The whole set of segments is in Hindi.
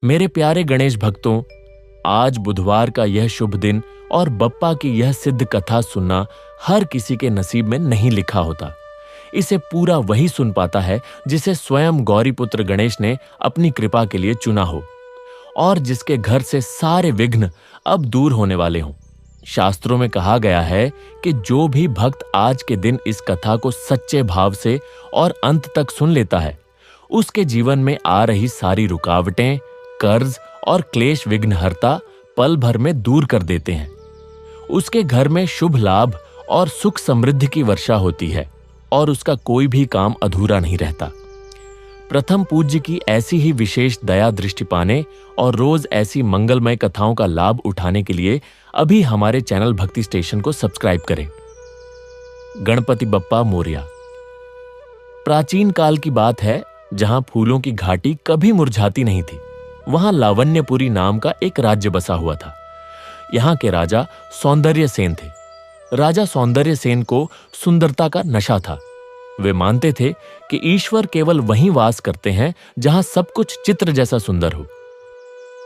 मेरे प्यारे गणेश भक्तों, आज बुधवार का यह शुभ दिन और बप्पा की यह सिद्ध कथा सुनना हर किसी के नसीब में नहीं लिखा होता। इसे पूरा वही सुन पाता है जिसे स्वयं गौरीपुत्र गणेश ने अपनी कृपा के लिए चुना हो और जिसके घर से सारे विघ्न अब दूर होने वाले हों। शास्त्रों में कहा गया है कि जो भी भक्त आज के दिन इस कथा को सच्चे भाव से और अंत तक सुन लेता है, उसके जीवन में आ रही सारी रुकावटें, कर्ज और क्लेश विघ्नहर्ता पल भर में दूर कर देते हैं। उसके घर में शुभ लाभ और सुख समृद्धि की वर्षा होती है और उसका कोई भी काम अधूरा नहीं रहता। प्रथम पूज्य की ऐसी ही विशेष दया दृष्टि पाने और रोज ऐसी मंगलमय कथाओं का लाभ उठाने के लिए अभी हमारे चैनल भक्ति स्टेशन को सब्सक्राइब करें। गणपति बप्पा मोरया। प्राचीन काल की बात है, जहां फूलों की घाटी कभी मुरझाती नहीं थी। वहां लावण्यपुरी नाम का एक राज्य बसा हुआ था। यहां के राजा सौंदर्य सेन थे। राजा सौंदर्य सेन को सुंदरता का नशा था। वे मानते थे कि ईश्वर केवल वहीं वास करते हैं जहां सब कुछ चित्र जैसा सुंदर हो।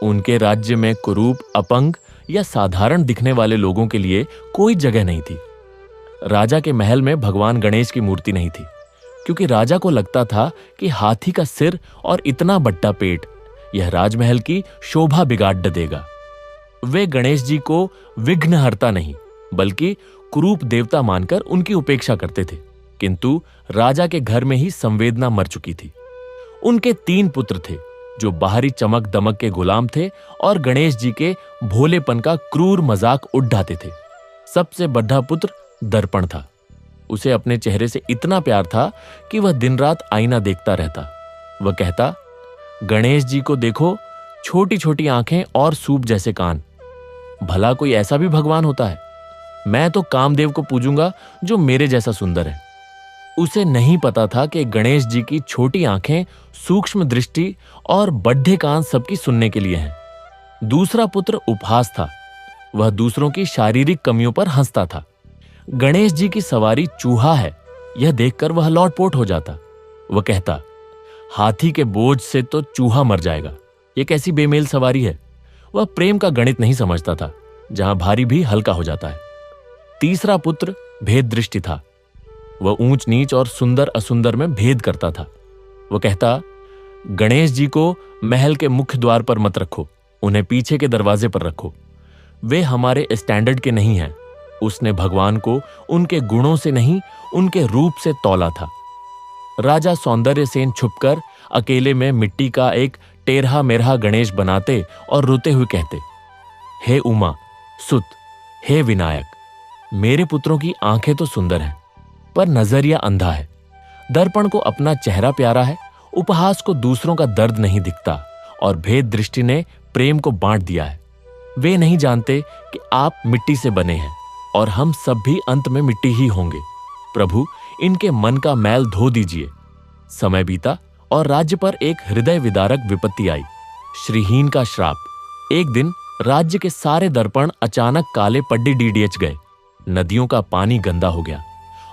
उनके राज्य में कुरूप, अपंग या साधारण दिखने वाले लोगों के लिए कोई जगह नहीं थी। राजा के महल में भगवान गणेश की मूर्ति नहीं थी, क्योंकि राजा को लगता था कि हाथी का सिर और इतना बट्टा पेट यह राजमहल की शोभा बिगाड़ देगा। वे गणेश जी को विघ्नहर्ता नहीं बल्कि कुरूप देवता मानकर उनकी उपेक्षा करते थे। किंतु राजा के घर में ही संवेदना मर चुकी थी। उनके 3 पुत्र थे जो बाहरी चमक दमक के गुलाम थे और गणेश जी के भोलेपन का क्रूर मजाक उड़ाते थे। सबसे बड़ा पुत्र दर्पण था। उसे अपने चेहरे से इतना प्यार था कि वह दिन रात आईना देखता रहता। वह कहता, गणेश जी को देखो, छोटी छोटी आंखें और सूप जैसे कान। भला कोई ऐसा भी भगवान होता है? मैं तो कामदेव को पूजूंगा जो मेरे जैसा सुंदर है। उसे नहीं पता था कि गणेश जी की छोटी आंखें, सूक्ष्म दृष्टि और बड्ढे कान सबकी सुनने के लिए हैं। दूसरा पुत्र उपहास था। वह दूसरों की शारीरिक कमियों पर हंसता था। गणेश जी की सवारी चूहा है, यह देखकर वह लौटपोट हो जाता। वह कहता, हाथी के बोझ से तो चूहा मर जाएगा, यह कैसी बेमेल सवारी है। वह प्रेम का गणित नहीं समझता था, जहां भारी भी हल्का हो जाता है। तीसरा पुत्र भेद दृष्टि था। वह ऊंच नीच और सुंदर असुंदर में भेद करता था। वह कहता, गणेश जी को महल के मुख्य द्वार पर मत रखो, उन्हें पीछे के दरवाजे पर रखो। वे हमारे स्टैंडर्ड के नहीं हैं। उसने भगवान को उनके गुणों से नहीं, उनके रूप से तौला था। राजा सौंदर्य सेन छुपकर अकेले में मिट्टी का एक टेढ़ा मेढ़ा गणेश बनाते और रोते हुए कहते, हे उमा, सुत, हे विनायक, मेरे पुत्रों की आंखें तो सुंदर हैं, पर नजरिया अंधा है। दर्पण को अपना चेहरा प्यारा है, उपहास को दूसरों का दर्द नहीं दिखता और भेद दृष्टि ने प्रेम को बांट दिया है। वे नहीं जानते कि आप मिट्टी से बने हैं और हम सब भी अंत में मिट्टी ही होंगे। प्रभु, इनके मन का मैल धो दीजिए। समय बीता और राज्य पर एक हृदय विदारक विपत्ति आई, श्रीहीन का श्राप। एक दिन राज्य के सारे दर्पण अचानक काले पड्डी डीडीएच गए। नदियों का पानी गंदा हो गया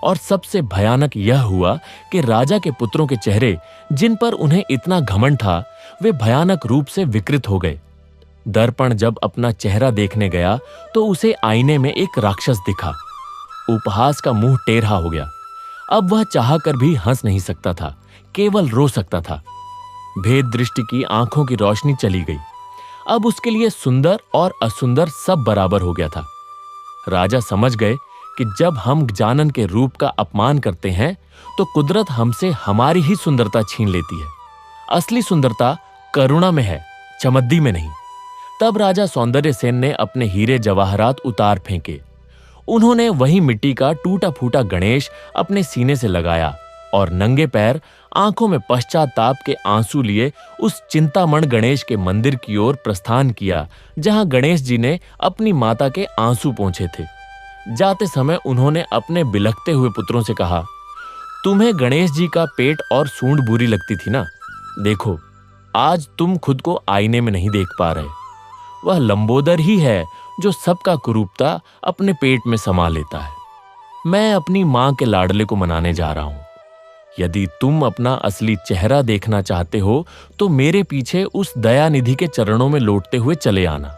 और सबसे भयानक यह हुआ कि राजा के पुत्रों के चेहरे, जिन पर उन्हें इतना घमंड था, वे भयानक रूप से विकृत हो गए। दर्पण जब अपना चेहरा देखने गया तो उसे आईने में एक राक्षस दिखा। उपहास का मुंह टेढ़ा हो गया। अब वह चाहकर भी हंस नहीं सकता था, केवल रो सकता था। भेद दृष्टि की आंखों की रोशनी चली गई। अब उसके लिए सुंदर और असुंदर सब बराबर हो गया था। राजा समझ गए कि जब हम जानन के रूप का अपमान करते हैं तो कुदरत हमसे हमारी ही सुंदरता छीन लेती है। असली सुंदरता करुणा में है, चमद्दी में नहीं। तब राजा सौंदर्य सेन ने अपने हीरे जवाहरात उतार फेंके। उन्होंने वही मिट्टी का टूटा फूटा गणेश अपने सीने से लगाया और नंगे पैर, आंखों में पश्चाताप के आंसू लिए उस चिंतामण गणेश के मंदिर की ओर प्रस्थान किया, जहां गणेश जी ने अपनी माता के आंसू पोंछे थे। जाते समय उन्होंने अपने बिलखते हुए पुत्रों से कहा, तुम्हें गणेश जी का पेट और सूंड बुरी लगती थी ना? देखो, आज तुम खुद को आईने में नहीं देख पा रहे। वह लंबोदर ही है जो सबका कुरूपता अपने पेट में समा लेता है। मैं अपनी मां के लाडले को मनाने जा रहा हूं। यदि तुम अपना असली चेहरा देखना चाहते हो तो मेरे पीछे उस दयानिधि के चरणों में लौटते हुए चले आना।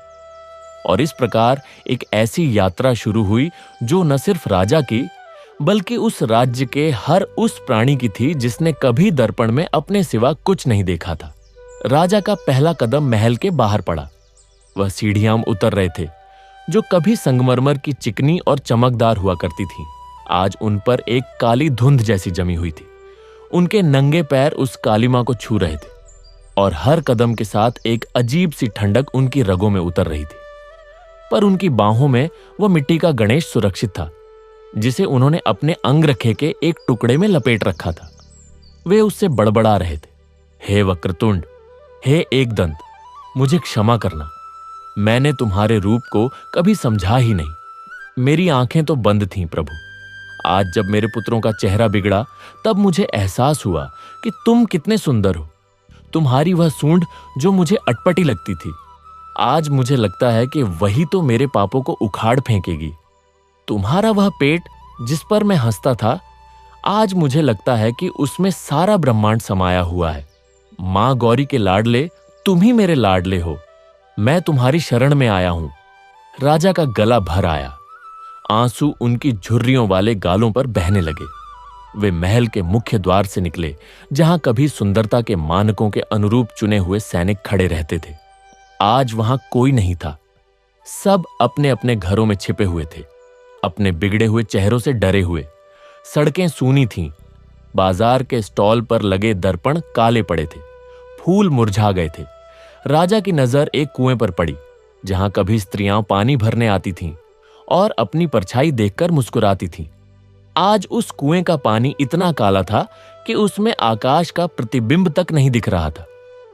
और इस प्रकार एक ऐसी यात्रा शुरू हुई जो न सिर्फ राजा की बल्कि उस राज्य के हर उस प्राणी की थी जिसने कभी दर्पण में अपने सिवा कुछ नहीं देखा था। राजा का पहला कदम महल के बाहर पड़ा। वह सीढ़ियां उतर रहे थे जो कभी संगमरमर की चिकनी और चमकदार हुआ करती थीं। आज उन पर एक काली धुंध जैसी जमी हुई थी। उनके नंगे पैर उस कालिमा को छू रहे थे और हर कदम के साथ एक अजीब सी ठंडक उनकी रगों में उतर रही थी। पर उनकी बाहों में वह मिट्टी का गणेश सुरक्षित था जिसे उन्होंने अपने अंगरखे के एक टुकड़े में लपेट रखा था। वे उससे बड़बड़ा रहे थे, हे वक्रतुंड, हे एकदंत, मुझे क्षमा करना। मैंने तुम्हारे रूप को कभी समझा ही नहीं। मेरी आंखें तो बंद थीं प्रभु। आज जब मेरे पुत्रों का चेहरा बिगड़ा तब मुझे एहसास हुआ कि तुम कितने सुंदर हो। तुम्हारी वह सूंड जो मुझे अटपटी लगती थी, आज मुझे लगता है कि वही तो मेरे पापों को उखाड़ फेंकेगी। तुम्हारा वह पेट जिस पर मैं हंसता था, आज मुझे लगता है कि उसमें सारा ब्रह्मांड समाया हुआ है। मां गौरी के लाडले, तुम ही मेरे लाडले हो। मैं तुम्हारी शरण में आया हूं। राजा का गला भर आया। आंसू उनकी झुर्रियों वाले गालों पर बहने लगे। वे महल के मुख्य द्वार से निकले जहां कभी सुंदरता के मानकों के अनुरूप चुने हुए सैनिक खड़े रहते थे। आज वहां कोई नहीं था। सब अपने अपने घरों में छिपे हुए थे, अपने बिगड़े हुए चेहरों से डरे हुए। सड़कें सूनी थीं। बाजार के स्टॉल पर लगे दर्पण काले पड़े थे, फूल मुरझा गए थे। राजा की नजर एक कुएं पर पड़ी जहां कभी स्त्रियां पानी भरने आती थीं और अपनी परछाई देखकर मुस्कुराती थीं। आज उस कुएं का पानी इतना काला था कि उसमें आकाश का प्रतिबिंब तक नहीं दिख रहा था।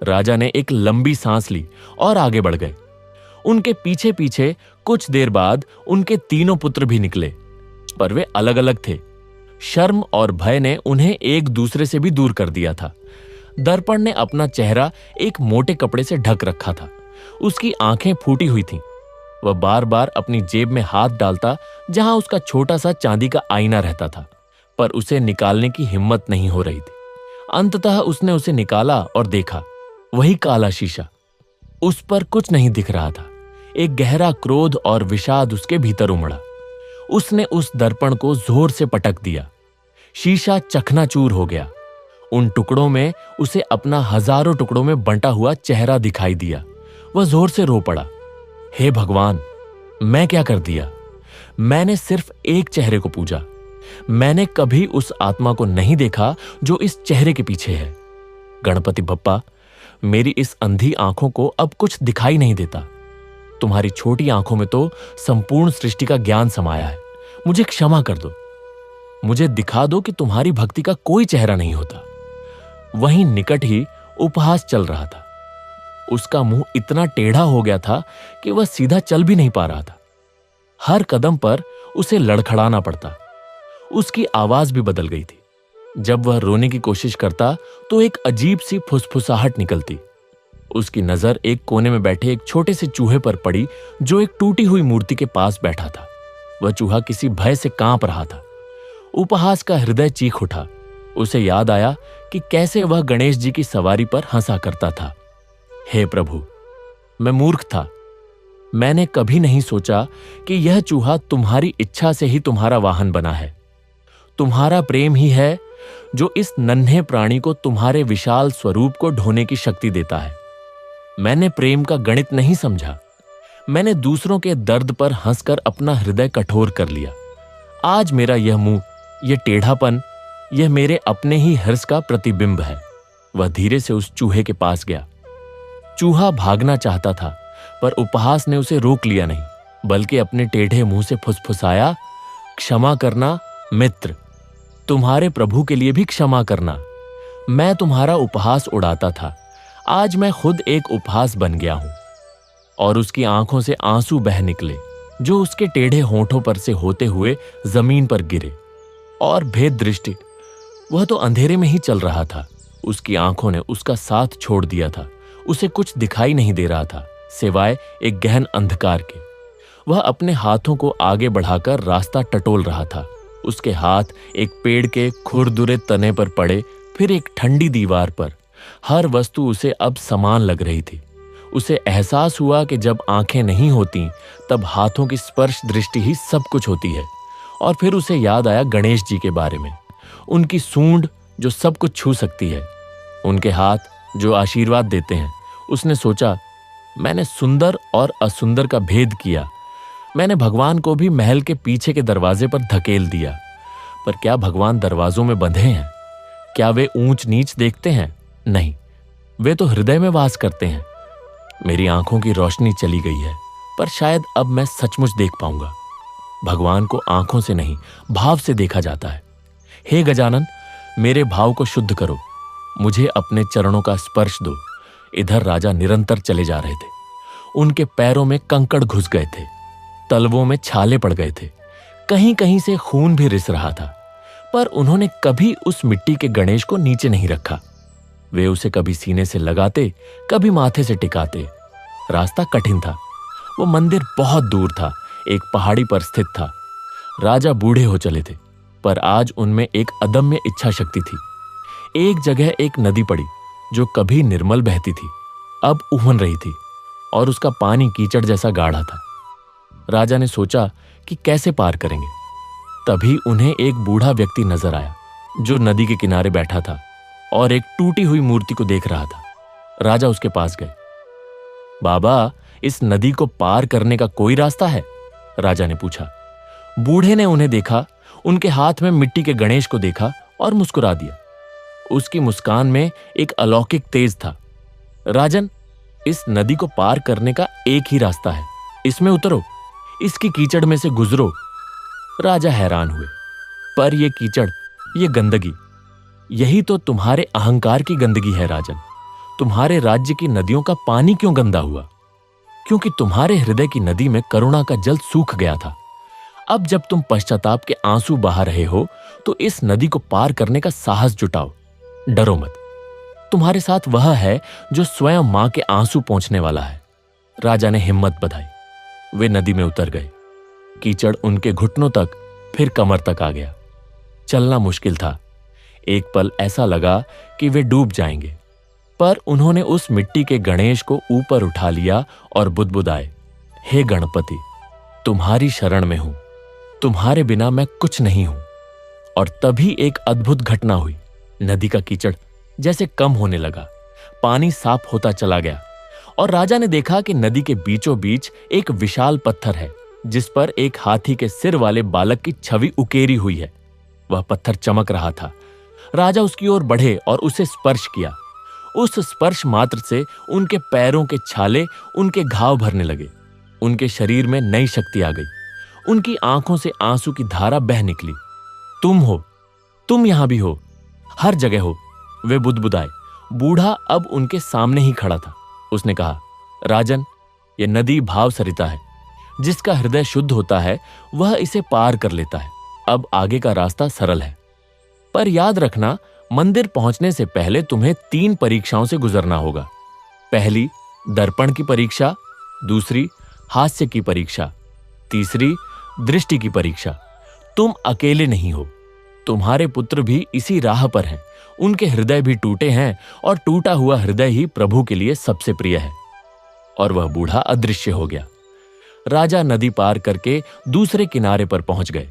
राजा ने एक लंबी सांस ली और आगे बढ़ गए। उनके पीछे पीछे कुछ देर बाद उनके तीनों पुत्र भी निकले, पर वे अलग अलग थे। शर्म और भय ने उन्हें एक दूसरे से भी दूर कर दिया था। दर्पण ने अपना चेहरा एक मोटे कपड़े से ढक रखा था। उसकी आंखें फूटी हुई थीं। वह बार बार अपनी जेब में हाथ डालता जहां उसका छोटा सा चांदी का आईना रहता था, पर उसे निकालने की हिम्मत नहीं हो रही थी। अंततः उसने उसे निकाला और देखा, वही काला शीशा। उस पर कुछ नहीं दिख रहा था। एक गहरा क्रोध और विषाद उसके भीतर उमड़ा। उसने उस दर्पण को जोर से पटक दिया। शीशा चकनाचूर हो गया। उन टुकड़ों में उसे अपना हजारों टुकड़ों में बंटा हुआ चेहरा दिखाई दिया। वह जोर से रो पड़ा, हे भगवान, मैं क्या कर दिया? मैंने सिर्फ एक चेहरे को पूजा। मैंने कभी उस आत्मा को नहीं देखा जो इस चेहरे के पीछे है। गणपति बप्पा, मेरी इस अंधी आंखों को अब कुछ दिखाई नहीं देता। तुम्हारी छोटी आंखों में तो संपूर्ण सृष्टि का ज्ञान समाया है। मुझे क्षमा कर दो। मुझे दिखा दो कि तुम्हारी भक्ति का कोई चेहरा नहीं होता। वहीं निकट ही उपहास चल रहा था। उसका मुंह इतना टेढ़ा हो गया था कि वह सीधा चल भी नहीं पा रहा था। हर कदम पर उसे लड़खड़ाना पड़ता। उसकी आवाज भी बदल गई थी। जब वह रोने की कोशिश करता तो एक अजीब सी फुसफुसाहट निकलती। उसकी नजर एक कोने में बैठे एक छोटे से चूहे पर पड़ी जो एक टूटी हुई मूर्ति के पास बैठा था। वह चूहा किसी भय से कांप रहा था। उपहास का हृदय चीख उठा। उसे याद आया कि कैसे वह गणेश जी की सवारी पर हंसा करता था। हे प्रभु, मैं मूर्ख था। मैंने कभी नहीं सोचा कि यह चूहा तुम्हारी इच्छा से ही तुम्हारा वाहन बना है। तुम्हारा प्रेम ही है जो इस नन्हे प्राणी को तुम्हारे विशाल स्वरूप को ढोने की शक्ति देता है। मैंने प्रेम का गणित नहीं समझा। मैंने दूसरों के दर्द पर हंसकर अपना हृदय कठोर कर लिया। आज मेरा यह मुंह, यह टेढ़ापन, यह मेरे अपने ही हर्ष का प्रतिबिंब है। वह धीरे से उस चूहे के पास गया। चूहा भागना चाहता था, पर उपहास ने उसे रोक लिया नहीं, बल्कि अपने टेढ़े मुंह से फुसफुसाया, क्षमा करना मित्र, तुम्हारे प्रभु के लिए भी क्षमा करना। मैं तुम्हारा उपहास उड़ाता था, आज मैं खुद एक उपहास बन गया हूं। और उसकी आंखों से आंसू बह निकले जो उसके टेढ़े होंठों पर से होते हुए जमीन पर गिरे। और भेद दृष्टि, वह तो अंधेरे में ही चल रहा था। उसकी आंखों ने उसका साथ छोड़ दिया था। उसे कुछ दिखाई नहीं दे रहा था सिवाय एक गहन अंधकार के। वह अपने हाथों को आगे बढ़ाकर रास्ता टटोल रहा था। उसके हाथ एक पेड़ के खुरदुरे तने पर पड़े, फिर एक ठंडी दीवार पर। हर वस्तु उसे अब समान लग रही थी। उसे एहसास हुआ कि जब आंखें नहीं होती तब हाथों की स्पर्श दृष्टि ही सब कुछ होती है। और फिर उसे याद आया गणेश जी के बारे में, उनकी सूंड जो सब कुछ छू सकती है, उनके हाथ जो आशीर्वाद देते हैं। उसने सोचा, मैंने सुंदर और असुंदर का भेद किया। मैंने भगवान को भी महल के पीछे के दरवाजे पर धकेल दिया। पर क्या भगवान दरवाजों में बंधे हैं? क्या वे ऊंच नीच देखते हैं? नहीं, वे तो हृदय में वास करते हैं। मेरी आंखों की रोशनी चली गई है, पर शायद अब मैं सचमुच देख पाऊंगा। भगवान को आंखों से नहीं, भाव से देखा जाता है। हे गजानन, मेरे भाव को शुद्ध करो, मुझे अपने चरणों का स्पर्श दो। इधर राजा निरंतर चले जा रहे थे। उनके पैरों में कंकड़ घुस गए थे, तलवों में छाले पड़ गए थे, कहीं कहीं से खून भी रिस रहा था। पर उन्होंने कभी उस मिट्टी के गणेश को नीचे नहीं रखा। वे उसे कभी सीने से लगाते, कभी माथे से टिकाते। रास्ता कठिन था। वो मंदिर बहुत दूर था, एक पहाड़ी पर स्थित था। राजा बूढ़े हो चले थे, पर आज उनमें एक अदम्य इच्छा शक्ति थी। एक जगह एक नदी पड़ी जो कभी निर्मल बहती थी, अब उफन रही थी और उसका पानी कीचड़ जैसा गाढ़ा था। राजा ने सोचा कि कैसे पार करेंगे। तभी उन्हें एक बूढ़ा व्यक्ति नजर आया जो नदी के किनारे बैठा था और एक टूटी हुई मूर्ति को देख रहा था। राजा उसके पास गए। बाबा, इस नदी को पार करने का कोई रास्ता है? राजा ने पूछा। बूढ़े ने उन्हें देखा, उनके हाथ में मिट्टी के गणेश को देखा और मुस्कुरा दिया। उसकी मुस्कान में एक अलौकिक तेज था। राजन, इस नदी को पार करने का एक ही रास्ता है। इसमें उतरो, इसकी कीचड़ में से गुजरो। राजा हैरान हुए। पर यह कीचड़, ये गंदगी, यही तो तुम्हारे अहंकार की गंदगी है राजन। तुम्हारे राज्य की नदियों का पानी क्यों गंदा हुआ? क्योंकि तुम्हारे हृदय की नदी में करुणा का जल सूख गया था। अब जब तुम पश्चाताप के आंसू बहा रहे हो तो इस नदी को पार करने का साहस जुटाओ। डरो मत, तुम्हारे साथ वह है जो स्वयं मां के आंसू पोंछने वाला है। राजा ने हिम्मत बधाई। वे नदी में उतर गए। कीचड़ उनके घुटनों तक, फिर कमर तक आ गया। चलना मुश्किल था। एक पल ऐसा लगा कि वे डूब जाएंगे, पर उन्होंने उस मिट्टी के गणेश को ऊपर उठा लिया और बुदबुदाए, हे गणपति, तुम्हारी शरण में हूं, तुम्हारे बिना मैं कुछ नहीं हूं। और तभी एक अद्भुत घटना हुई। नदी का कीचड़ जैसे कम होने लगा, पानी साफ होता चला गया और राजा ने देखा कि नदी के बीचों बीच एक विशाल पत्थर है जिस पर एक हाथी के सिर वाले बालक की छवि उकेरी हुई है। वह पत्थर चमक रहा था। राजा उसकी ओर बढ़े और उसे स्पर्श किया। उस स्पर्श मात्र से उनके पैरों के छाले उनके घाव भरने लगे। उनके शरीर में नई शक्ति आ गई। उनकी आंखों से आंसू की धारा बह निकली। तुम हो, तुम यहां भी हो, हर जगह हो, वे बुदबुदाए। बूढ़ा अब उनके सामने ही खड़ा था। उसने कहा, राजन, यह नदी भाव सरिता है। जिसका हृदय शुद्ध होता है वह इसे पार कर लेता है। अब आगे का रास्ता सरल है, पर याद रखना, मंदिर पहुंचने से पहले तुम्हें 3 परीक्षाओं से गुजरना होगा। पहली, दर्पण की परीक्षा। दूसरी, हास्य की परीक्षा। तीसरी, दृष्टि की परीक्षा। तुम अकेले नहीं हो, तुम्हारे पुत्र भी इसी राह पर हैं। उनके हृदय भी टूटे हैं और टूटा हुआ हृदय ही प्रभु के लिए सबसे प्रिय है। और वह बूढ़ा अदृश्य हो गया। राजा नदी पार करके दूसरे किनारे पर पहुंच गए।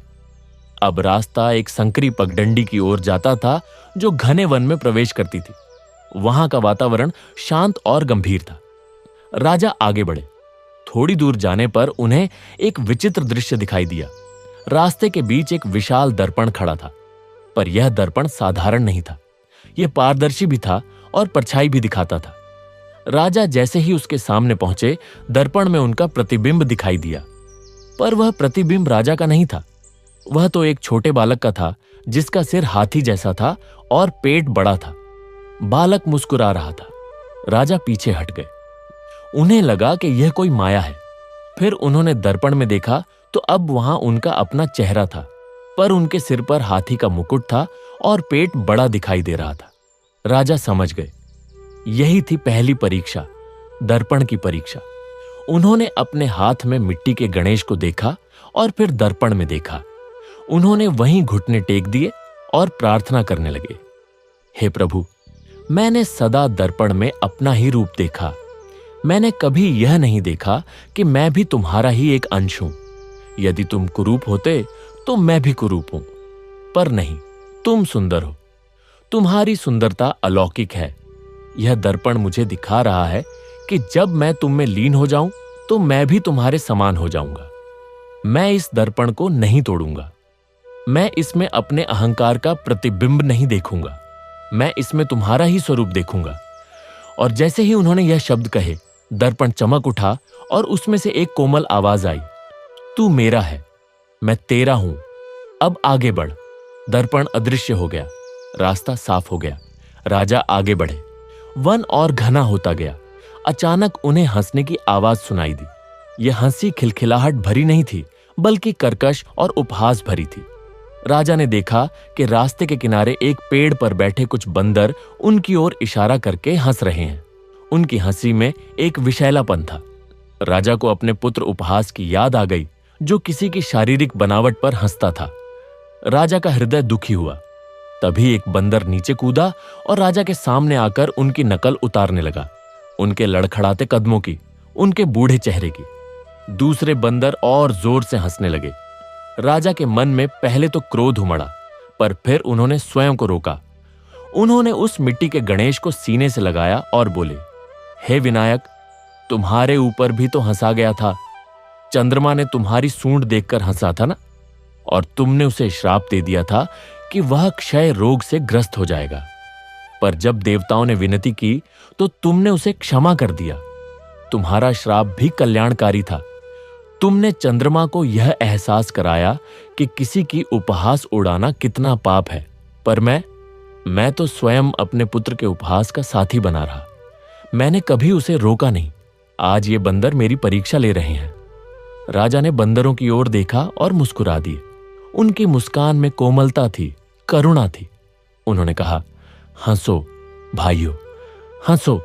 अब रास्ता एक संकरी पगडंडी की ओर जाता था जो घने वन में प्रवेश करती थी। वहां का वातावरण शांत और गंभीर था। राजा आगे बढ़े। थोड़ी दूर जाने पर उन्हें एक विचित्र दृश्य दिखाई दिया। रास्ते के बीच एक विशाल दर्पण खड़ा था, पर यह दर्पण साधारण नहीं था। यह पारदर्शी भी था और परछाई भी दिखाता था। राजा जैसे ही उसके सामने पहुंचे, दर्पण में उनका प्रतिबिंब दिखाई दिया। पर वह प्रतिबिंब राजा का नहीं था। वह तो एक छोटे बालक का था जिसका सिर हाथी जैसा था और पेट बड़ा था। बालक मुस्कुरा रहा था। राजा पीछे हट गए। उन्हें लगा कि यह कोई माया है। फिर उन्होंने दर्पण में देखा तो अब वहां उनका अपना चेहरा था, पर उनके सिर पर हाथी का मुकुट था और पेट बड़ा दिखाई दे रहा था। राजा समझ गए, यही थी पहली परीक्षा, दर्पण की परीक्षा। उन्होंने अपने हाथ में मिट्टी के गणेश को देखा और फिर दर्पण में देखा। उन्होंने वहीं घुटने टेक दिए और प्रार्थना करने लगे, हे प्रभु, मैंने सदा दर्पण में अपना ही रूप देखा। मैंने कभी यह नहीं देखा कि मैं भी तुम्हारा ही एक अंश हूं। यदि तुम कुरूप होते तो मैं भी कुरूप हूं, पर नहीं, तुम सुंदर हो। तुम्हारी सुंदरता अलौकिक है। यह दर्पण मुझे दिखा रहा है कि जब मैं तुम में लीन हो जाऊं तो मैं भी तुम्हारे समान हो जाऊंगा। मैं इस दर्पण को नहीं तोड़ूंगा। मैं इसमें अपने अहंकार का प्रतिबिंब नहीं देखूंगा। मैं इसमें तुम्हारा ही स्वरूप देखूंगा। और जैसे ही उन्होंने यह शब्द कहे, दर्पण चमक उठा और उसमें से एक कोमल आवाज आई, तू मेरा है, मैं तेरा हूं, अब आगे बढ़। दर्पण अदृश्य हो गया, रास्ता साफ हो गया। राजा आगे बढ़े। वन और घना होता गया। अचानक उन्हें हंसने की आवाज सुनाई दी। यह हंसी खिलखिलाहट भरी नहीं थी, बल्कि कर्कश और उपहास भरी थी। राजा ने देखा कि रास्ते के किनारे एक पेड़ पर बैठे कुछ बंदर उनकी ओर इशारा करके हंस रहे हैं। उनकी हंसी में एक विषैलापन था। राजा को अपने पुत्र उपहास की याद आ गई, जो किसी की शारीरिक बनावट पर हंसता था। राजा का हृदय दुखी हुआ। तभी एक बंदर नीचे कूदा और राजा के सामने आकर उनकी नकल उतारने लगा, उनके लड़खड़ाते कदमों की, उनके बूढ़े चेहरे की। दूसरे बंदर और जोर से हंसने लगे। राजा के मन में पहले तो क्रोध उमड़ा, पर फिर उन्होंने स्वयं को रोका। उन्होंने उस मिट्टी के गणेश को सीने से लगाया और बोले, हे विनायक, तुम्हारे ऊपर भी तो हंसा गया था। चंद्रमा ने तुम्हारी सूंड देखकर हंसा था ना, और तुमने उसे श्राप दे दिया था कि वह क्षय रोग से ग्रस्त हो जाएगा। पर जब देवताओं ने विनती की तो तुमने उसे क्षमा कर दिया। तुम्हारा श्राप भी कल्याणकारी था। तुमने चंद्रमा को यह एहसास कराया कि किसी की उपहास उड़ाना कितना पाप है। पर मैं तो स्वयं अपने पुत्र के उपहास का साथी बना रहा। मैंने कभी उसे रोका नहीं। आज ये बंदर मेरी परीक्षा ले रहे हैं। राजा ने बंदरों की ओर देखा और मुस्कुरा दिए। उनकी मुस्कान में कोमलता थी, करुणा थी। उन्होंने कहा, हंसो भाइयों, हंसो।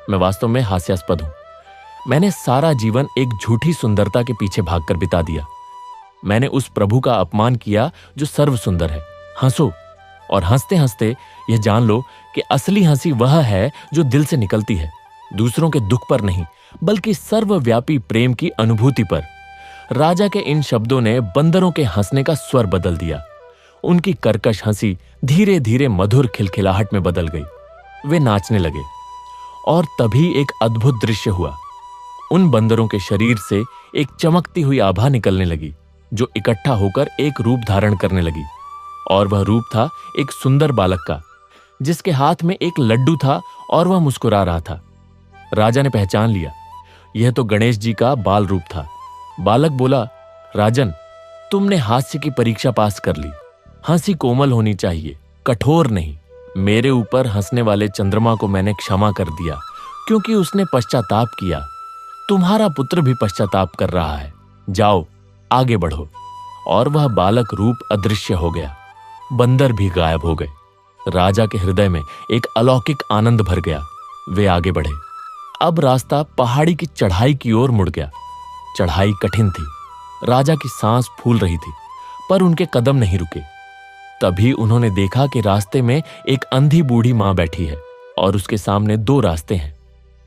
मैं वास्तव में हास्यास्पद हूं। मैंने सारा जीवन एक झूठी सुंदरता के पीछे भागकर बिता दिया। मैंने उस प्रभु का अपमान किया जो सर्व सुंदर है। हंसो, और हंसते हंसते यह जान लो कि असली हंसी वह है जो दिल से निकलती है, दूसरों के दुख पर नहीं, बल्कि सर्वव्यापी प्रेम की अनुभूति पर। राजा के इन शब्दों ने बंदरों के हंसने का स्वर बदल दिया। उनकी कर्कश हंसी धीरे धीरे मधुर खिलखिलाहट में बदल गई। वे नाचने लगे, और तभी एक अद्भुत दृश्य हुआ। उन बंदरों के शरीर से एक चमकती हुई आभा निकलने लगी, जो इकट्ठा होकर एक रूप धारण करने लगी। और वह रूप था एक सुंदर बालक का, जिसके हाथ में एक लड्डू था और वह मुस्कुरा रहा था। राजा ने पहचान लिया, यह तो गणेश जी का बाल रूप था। बालक बोला, राजन, तुमने हास्य की परीक्षा पास कर ली। हंसी कोमल होनी चाहिए, कठोर नहीं। मेरे ऊपर हंसने वाले चंद्रमा को मैंने क्षमा कर दिया, क्योंकि उसने पश्चाताप किया। तुम्हारा पुत्र भी पश्चाताप कर रहा है। जाओ, आगे बढ़ो। और वह बालक रूप अदृश्य हो गया। बंदर भी गायब हो गए। राजा के हृदय में एक अलौकिक आनंद भर गया। वे आगे बढ़े। अब रास्ता पहाड़ी की चढ़ाई की ओर मुड़ गया। चढ़ाई कठिन थी। राजा की सांस फूल रही थी, पर उनके कदम नहीं रुके। तभी उन्होंने देखा कि रास्ते में एक अंधी बूढ़ी मां बैठी है, और उसके सामने दो रास्ते हैं।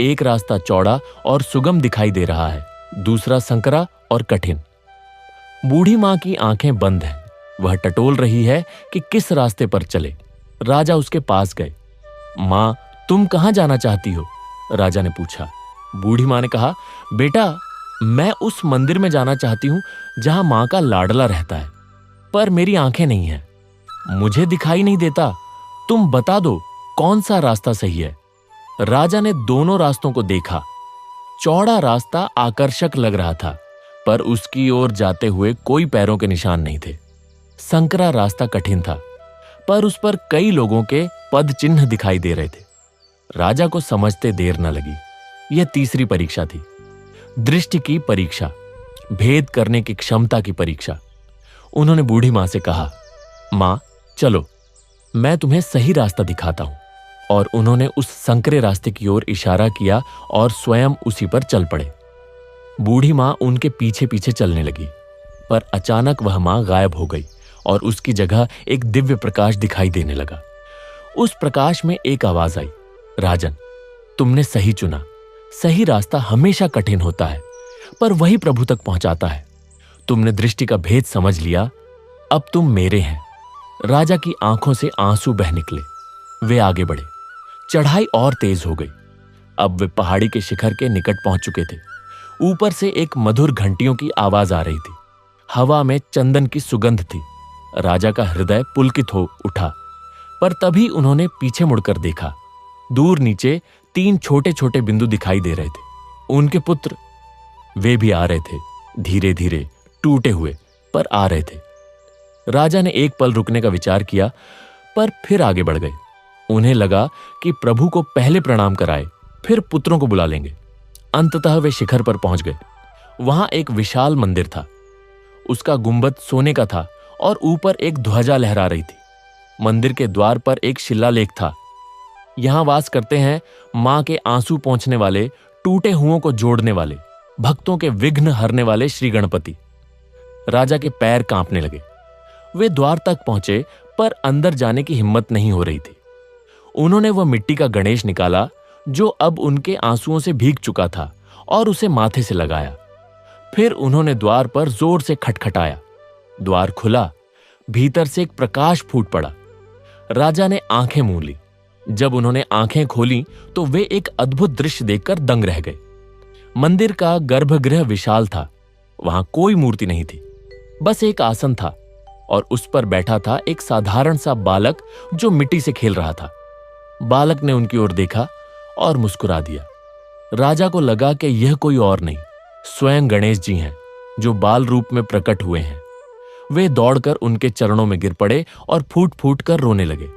एक रास्ता चौड़ा और सुगम दिखाई दे रहा है, दूसरा संकरा और कठिन। बूढ़ी मां की आंखें बंद हैं। वह टटोल रही है कि किस रास्ते पर चले। राजा उसके पास गए। मां, तुम कहां जाना चाहती हो? राजा ने पूछा। बूढ़ी मां ने कहा, बेटा, मैं उस मंदिर में जाना चाहती हूं जहां मां का लाडला रहता है, पर मेरी आंखें नहीं हैं। मुझे दिखाई नहीं देता। तुम बता दो कौन सा रास्ता सही है। राजा ने दोनों रास्तों को देखा। चौड़ा रास्ता आकर्षक लग रहा था, पर उसकी ओर जाते हुए कोई पैरों के निशान नहीं थे। संकरा रास्ता कठिन था, पर उस पर कई लोगों के पद चिन्ह दिखाई दे रहे थे। राजा को समझते देर न लगी। यह तीसरी परीक्षा थी, दृष्टि की परीक्षा, भेद करने की क्षमता की परीक्षा। उन्होंने बूढ़ी मां से कहा, मां, चलो, मैं तुम्हें सही रास्ता दिखाता हूं। और उन्होंने उस संकरे रास्ते की ओर इशारा किया और स्वयं उसी पर चल पड़े। बूढ़ी मां उनके पीछे पीछे चलने लगी, पर अचानक वह मां गायब हो गई और उसकी जगह एक दिव्य प्रकाश दिखाई देने लगा। उस प्रकाश में एक आवाज आई, राजन, तुमने सही चुना। सही रास्ता हमेशा कठिन होता है, पर वही प्रभु तक पहुंचाता है। तुमने दृष्टि का भेद समझ लिया, अब तुम मेरे हैं। राजा की आंखों से आंसू बह निकले। वे आगे बढ़े। चढ़ाई और तेज हो गई। अब वे पहाड़ी के शिखर के निकट पहुंच चुके थे। ऊपर से एक मधुर घंटियों की आवाज आ रही थी। हवा में चंदन की सुगंध थी। राजा का हृदय पुलकित हो उठा, पर तभी उन्होंने पीछे मुड़कर देखा। दूर नीचे 3 छोटे छोटे बिंदु दिखाई दे रहे थे। उनके पुत्र, वे भी आ रहे थे, धीरे धीरे, टूटे हुए, पर आ रहे थे। राजा ने एक पल रुकने का विचार किया, पर फिर आगे बढ़ गए। उन्हें लगा कि प्रभु को पहले प्रणाम कराए, फिर पुत्रों को बुला लेंगे। अंततः वे शिखर पर पहुंच गए। वहां एक विशाल मंदिर था। उसका गुंबद सोने का था और ऊपर एक ध्वजा लहरा रही थी। मंदिर के द्वार पर एक शिलालेख था, यहां वास करते हैं मां के आंसू पोंछने वाले, टूटे हुओं को जोड़ने वाले, भक्तों के विघ्न हरने वाले श्री गणपति। राजा के पैर कांपने लगे। वे द्वार तक पहुंचे, पर अंदर जाने की हिम्मत नहीं हो रही थी। उन्होंने वह मिट्टी का गणेश निकाला जो अब उनके आंसुओं से भीग चुका था, और उसे माथे से लगाया। फिर उन्होंने द्वार पर जोर से खटखटाया। द्वार खुला। भीतर से एक प्रकाश फूट पड़ा। राजा ने आंखें मूंद ली। जब उन्होंने आंखें खोली तो वे एक अद्भुत दृश्य देखकर दंग रह गए। मंदिर का गर्भगृह विशाल था। वहां कोई मूर्ति नहीं थी, बस एक आसन था, और उस पर बैठा था एक साधारण सा बालक जो मिट्टी से खेल रहा था। बालक ने उनकी ओर देखा और मुस्कुरा दिया। राजा को लगा कि यह कोई और नहीं, स्वयं गणेश जी हैं, जो बाल रूप में प्रकट हुए हैं। वे दौड़कर उनके चरणों में गिर पड़े और फूट फूट कर रोने लगे।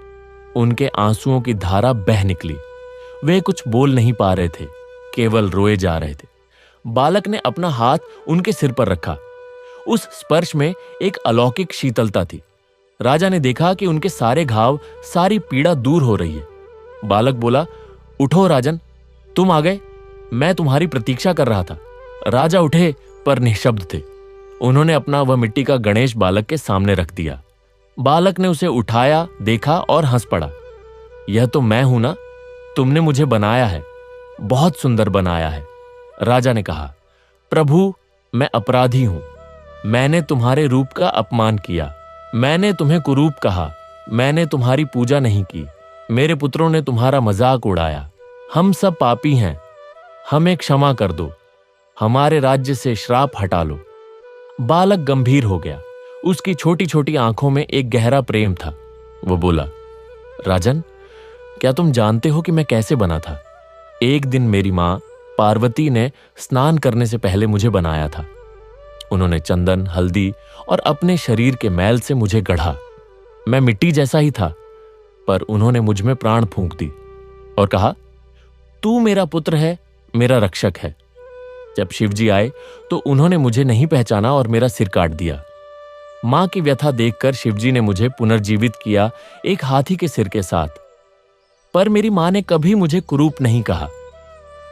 उनके आंसुओं की धारा बह निकली। वे कुछ बोल नहीं पा रहे थे, केवल रोए जा रहे थे। बालक ने अपना हाथ उनके सिर पर रखा। उस स्पर्श में एक अलौकिक शीतलता थी। राजा ने देखा कि उनके सारे घाव, सारी पीड़ा दूर हो रही है। बालक बोला, उठो राजन, तुम आ गए। मैं तुम्हारी प्रतीक्षा कर रहा था। राजा उठे, पर निःशब्द थे। उन्होंने अपना वह मिट्टी का गणेश बालक के सामने रख दिया। बालक ने उसे उठाया, देखा और हंस पड़ा। यह तो मैं हूं ना, तुमने मुझे बनाया है, बहुत सुंदर बनाया है। राजा ने कहा, प्रभु, मैं अपराधी हूं। मैंने तुम्हारे रूप का अपमान किया। मैंने तुम्हें कुरूप कहा। मैंने तुम्हारी पूजा नहीं की। मेरे पुत्रों ने तुम्हारा मजाक उड़ाया। हम सब पापी हैं, हमें क्षमा कर दो। हमारे राज्य से श्राप हटा लो। बालक गंभीर हो गया। उसकी छोटी छोटी आंखों में एक गहरा प्रेम था। वो बोला, राजन, क्या तुम जानते हो कि मैं कैसे बना था? एक दिन मेरी मां पार्वती ने स्नान करने से पहले मुझे बनाया था। उन्होंने चंदन, हल्दी और अपने शरीर के मैल से मुझे गढ़ा। मैं मिट्टी जैसा ही था, पर उन्होंने मुझ में प्राण फूंक दी और कहा, तू मेरा पुत्र है, मेरा रक्षक है। जब शिवजी आए तो उन्होंने मुझे नहीं पहचाना और मेरा सिर काट दिया। मां की व्यथा देखकर शिवजी ने मुझे पुनर्जीवित किया, एक हाथी के सिर के साथ। पर मेरी मां ने कभी मुझे कुरूप नहीं कहा।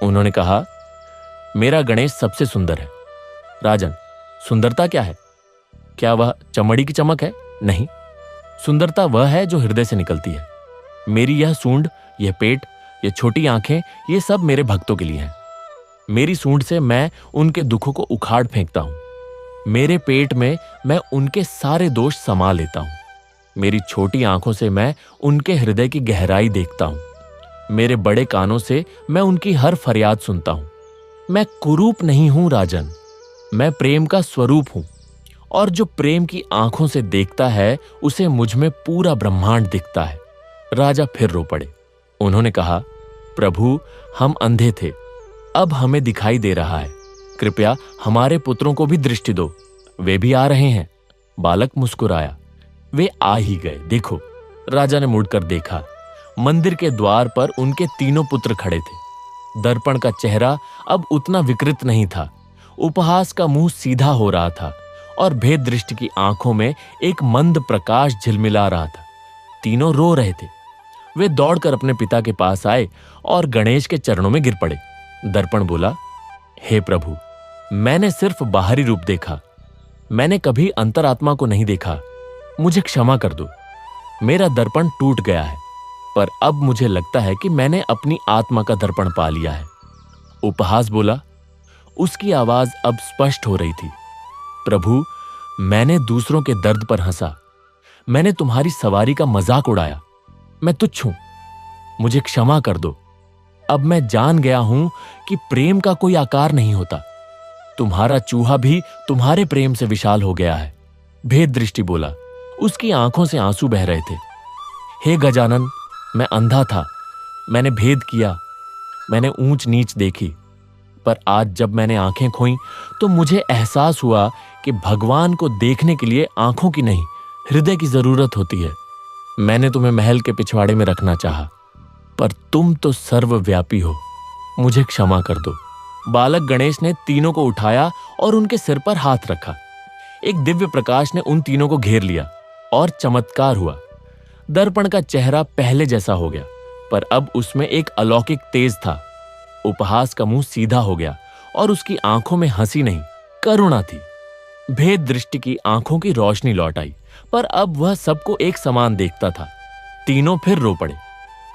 उन्होंने कहा, मेरा गणेश सबसे सुंदर है। राजन, सुंदरता क्या है? क्या वह चमड़ी की चमक है? नहीं, सुंदरता वह है जो हृदय से निकलती है। मेरी यह सूंड, यह पेट, ये छोटी आंखें, ये सब मेरे भक्तों के लिए हैं। मेरी सूंड से मैं उनके दुखों को उखाड़ फेंकता हूं। मेरे पेट में मैं उनके सारे दोष समा लेता हूं। मेरी छोटी आंखों से मैं उनके हृदय की गहराई देखता हूं। मेरे बड़े कानों से मैं उनकी हर फरियाद सुनता हूं। मैं कुरूप नहीं हूं राजन, मैं प्रेम का स्वरूप हूं, और जो प्रेम की आंखों से देखता है उसे मुझ में पूरा ब्रह्मांड दिखता है। राजा फिर रो पड़े। उन्होंने कहा, प्रभु, हम अंधे थे, अब हमें दिखाई दे रहा है। कृपया हमारे पुत्रों को भी दृष्टि दो, वे भी आ रहे हैं। बालक मुस्कुराया। वे आ ही गए, देखो। राजा ने मुड़कर देखा। मंदिर के द्वार पर उनके तीनों पुत्र खड़े थे। दर्पण का चेहरा अब उतना विकृत नहीं था। उपहास का मुंह सीधा हो रहा था और भेद दृष्टि की आंखों में एक मंद प्रकाश झिलमिला रहा था। तीनों रो रहे थे। वे दौड़कर अपने पिता के पास आए और गणेश के चरणों में गिर पड़े। दर्पण बोला, हे प्रभु, मैंने सिर्फ बाहरी रूप देखा, मैंने कभी अंतरात्मा को नहीं देखा। मुझे क्षमा कर दो। मेरा दर्पण टूट गया है, पर अब मुझे लगता है कि मैंने अपनी आत्मा का दर्पण पा लिया है। उपहास बोला। उसकी आवाज अब स्पष्ट हो रही थी। प्रभु, मैंने दूसरों के दर्द पर हंसा। मैंने तुम्हारी सवारी का मजाक उड़ाया। मैं तुच्छ हूं, मुझे क्षमा कर दो। अब मैं जान गया हूं कि प्रेम का कोई आकार नहीं होता। तुम्हारा चूहा भी तुम्हारे प्रेम से विशाल हो गया है। भेद दृष्टि बोला। उसकी आंखों से आंसू बह रहे थे। हे गजानन, मैं अंधा था, मैंने भेद किया, मैंने ऊंच नीच देखी, पर आज जब मैंने आंखें खोईं तो मुझे एहसास हुआ कि भगवान को देखने के लिए आंखों की नहीं, हृदय की जरूरत होती है। मैंने तुम्हें महल के पिछवाड़े में रखना चाहा, पर तुम तो सर्वव्यापी हो, मुझे क्षमा कर दो। बालक गणेश ने तीनों को उठाया और उनके सिर पर हाथ रखा। एक दिव्य प्रकाश ने उन तीनों को घेर लिया और चमत्कार हुआ। दर्पण का चेहरा पहले जैसा हो गया, पर अब उसमें एक अलौकिक तेज था। उपहास का मुंह सीधा हो गया और उसकी आंखों में हंसी नहीं, करुणा थी। भेद दृष्टि की आंखों की रोशनी लौट आई, पर अब वह सबको एक समान देखता था। तीनों फिर रो पड़े,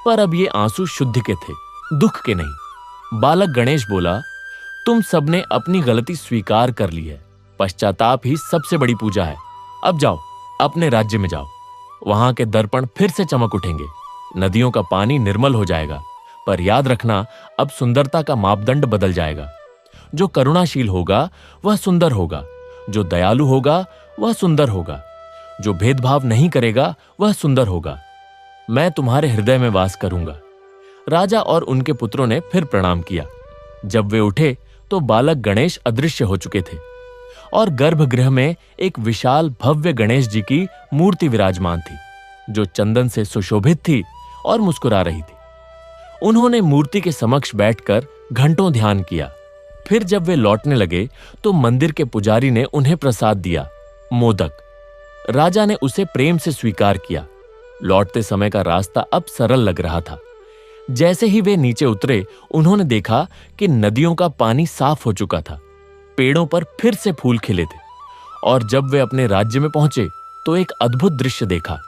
पर अब ये आंसू शुद्ध के थे, दुख के नहीं। बालक गणेश बोला, तुम सबने अपनी गलती स्वीकार कर ली है। पश्चाताप ही सबसे बड़ी पूजा है। अब जाओ, अपने राज्य में जाओ। वहां के दर्पण फिर से चमक उठेंगे, नदियों का पानी निर्मल हो जाएगा। पर याद रखना, अब सुंदरता का मापदंड बदल जाएगा। जो करुणाशील होगा वह सुंदर होगा, जो दयालु होगा वह सुंदर होगा, जो भेदभाव नहीं करेगा वह सुंदर होगा। मैं तुम्हारे हृदय में वास करूंगा। राजा और उनके पुत्रों ने फिर प्रणाम किया। जब वे उठे तो बालक गणेश अदृश्य हो चुके थे और गर्भगृह में एक विशाल भव्य गणेश जी की मूर्ति विराजमान थी, जो चंदन से सुशोभित थी और मुस्कुरा रही थी। उन्होंने मूर्ति के समक्ष बैठकर घंटों ध्यान किया। फिर जब वे लौटने लगे तो मंदिर के पुजारी ने उन्हें प्रसाद दिया, मोदक। राजा ने उसे प्रेम से स्वीकार किया। लौटते समय का रास्ता अब सरल लग रहा था। जैसे ही वे नीचे उतरे, उन्होंने देखा कि नदियों का पानी साफ हो चुका था, पेड़ों पर फिर से फूल खिले थे। और जब वे अपने राज्य में पहुंचे तो एक अद्भुत दृश्य देखा।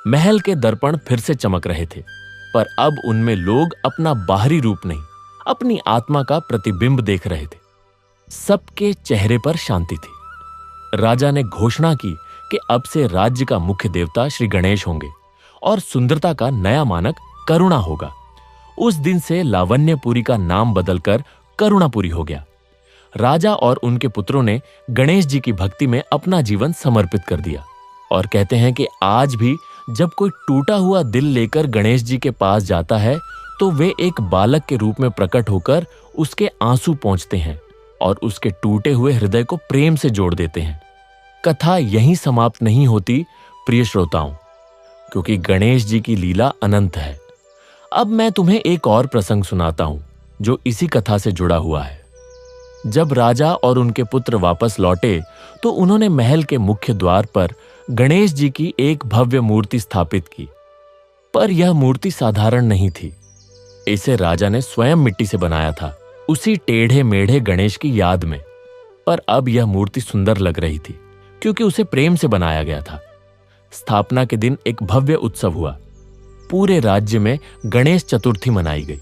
महल के दर्पण फिर से चमक रहे थे, पर अब उनमें लोग अपना बाहरी रूप नहीं, अपनी आत्मा का प्रतिबिंब देख रहे थे। सबके चेहरे पर शांति थी। राजा ने घोषणा की कि अब से राज्य का मुख्य देवता श्री गणेश होंगे और सुंदरता का नया मानक करुणा होगा। उस दिन से लावण्यपुरी का नाम बदलकर करुणापुरी हो गया। राजा और उनके पुत्रों ने गणेश जी की भक्ति में अपना जीवन समर्पित कर दिया और कहते हैं कि आज भी जब कोई टूटा हुआ दिल लेकर गणेश जी के पास जाता है तो वे एक बालक के रूप में प्रकट होकर उसके आंसू पोंछते हैं और उसके टूटे हुए हृदय को प्रेम से जोड़ देते हैं। कथा यहीं समाप्त नहीं होती प्रिय श्रोताओं, क्योंकि गणेश जी की लीला अनंत है। अब मैं तुम्हें एक और प्रसंग सुनाता हूं जो इसी कथा से जुड़ा हुआ है। जब राजा और उनके पुत्र वापस लौटे तो उन्होंने महल के मुख्य द्वार पर गणेश जी की एक भव्य मूर्ति स्थापित की, पर यह मूर्ति साधारण नहीं थी। इसे राजा ने स्वयं मिट्टी से बनाया था, उसी टेढ़े मेढ़े गणेश की याद में। पर अब यह मूर्ति सुंदर लग रही थी क्योंकि उसे प्रेम से बनाया गया था। स्थापना के दिन एक भव्य उत्सव हुआ। पूरे राज्य में गणेश चतुर्थी मनाई गई।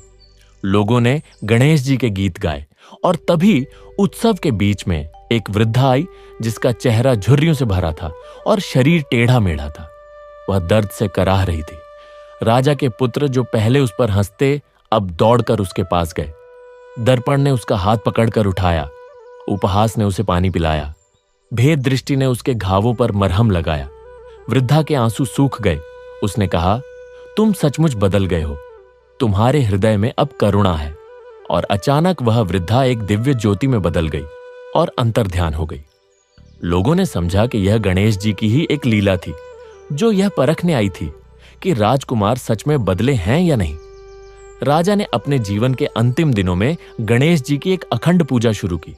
लोगों ने गणेश जी के गीत गाए और तभी उत्सव के बीच में एक वृद्धा आई जिसका चेहरा झुर्रियों से भरा था और शरीर टेढ़ा मेढ़ा था। वह दर्द से कराह रही थी। राजा के पुत्र जो पहले उस पर हंसते, अब दौड़कर उसके पास गए। दर्पण ने उसका हाथ पकड़कर उठाया। उपहास ने उसे पानी पिलाया। भेद दृष्टि ने उसके घावों पर मरहम लगाया। वृद्धा के आंसू सूख गए। उसने कहा, तुम सचमुच बदल गए हो, तुम्हारे हृदय में अब करुणा है। और अचानक वह वृद्धा एक दिव्य ज्योति में बदल गई और अंतर्ध्यान हो गई। लोगों ने समझा कि यह गणेश जी की ही एक लीला थी, जो यह परखने आई थी कि राजकुमार सच में बदले हैं या नहीं। राजा ने अपने जीवन के अंतिम दिनों में गणेश जी की एक अखंड पूजा शुरू की।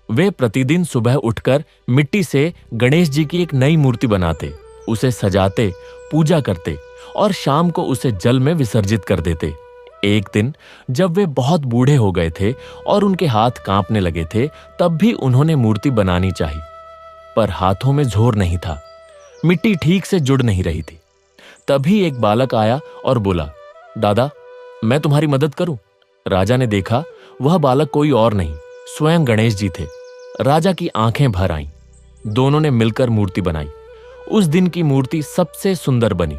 वे प्रतिदिन सुबह उठकर मिट्टी से गणेश जी की एक नई मूर्ति बनाते, उसे सजाते, पूजा करते और शाम को उसे जल में विसर्जित कर देते। एक दिन जब वे बहुत बूढ़े हो गए थे और उनके हाथ कांपने लगे थे, तब भी उन्होंने मूर्ति बनानी चाहिए, पर हाथों में जोर नहीं था। मिट्टी ठीक से जुड़ नहीं रही थी। तभी एक बालक आया और बोला, दादा, मैं तुम्हारी मदद करूं? राजा ने देखा वह बालक कोई और नहीं, स्वयं गणेश जी थे। राजा की आंखें भर आईं। दोनों ने मिलकर मूर्ति बनाई। उस दिन की मूर्ति सबसे सुंदर बनी।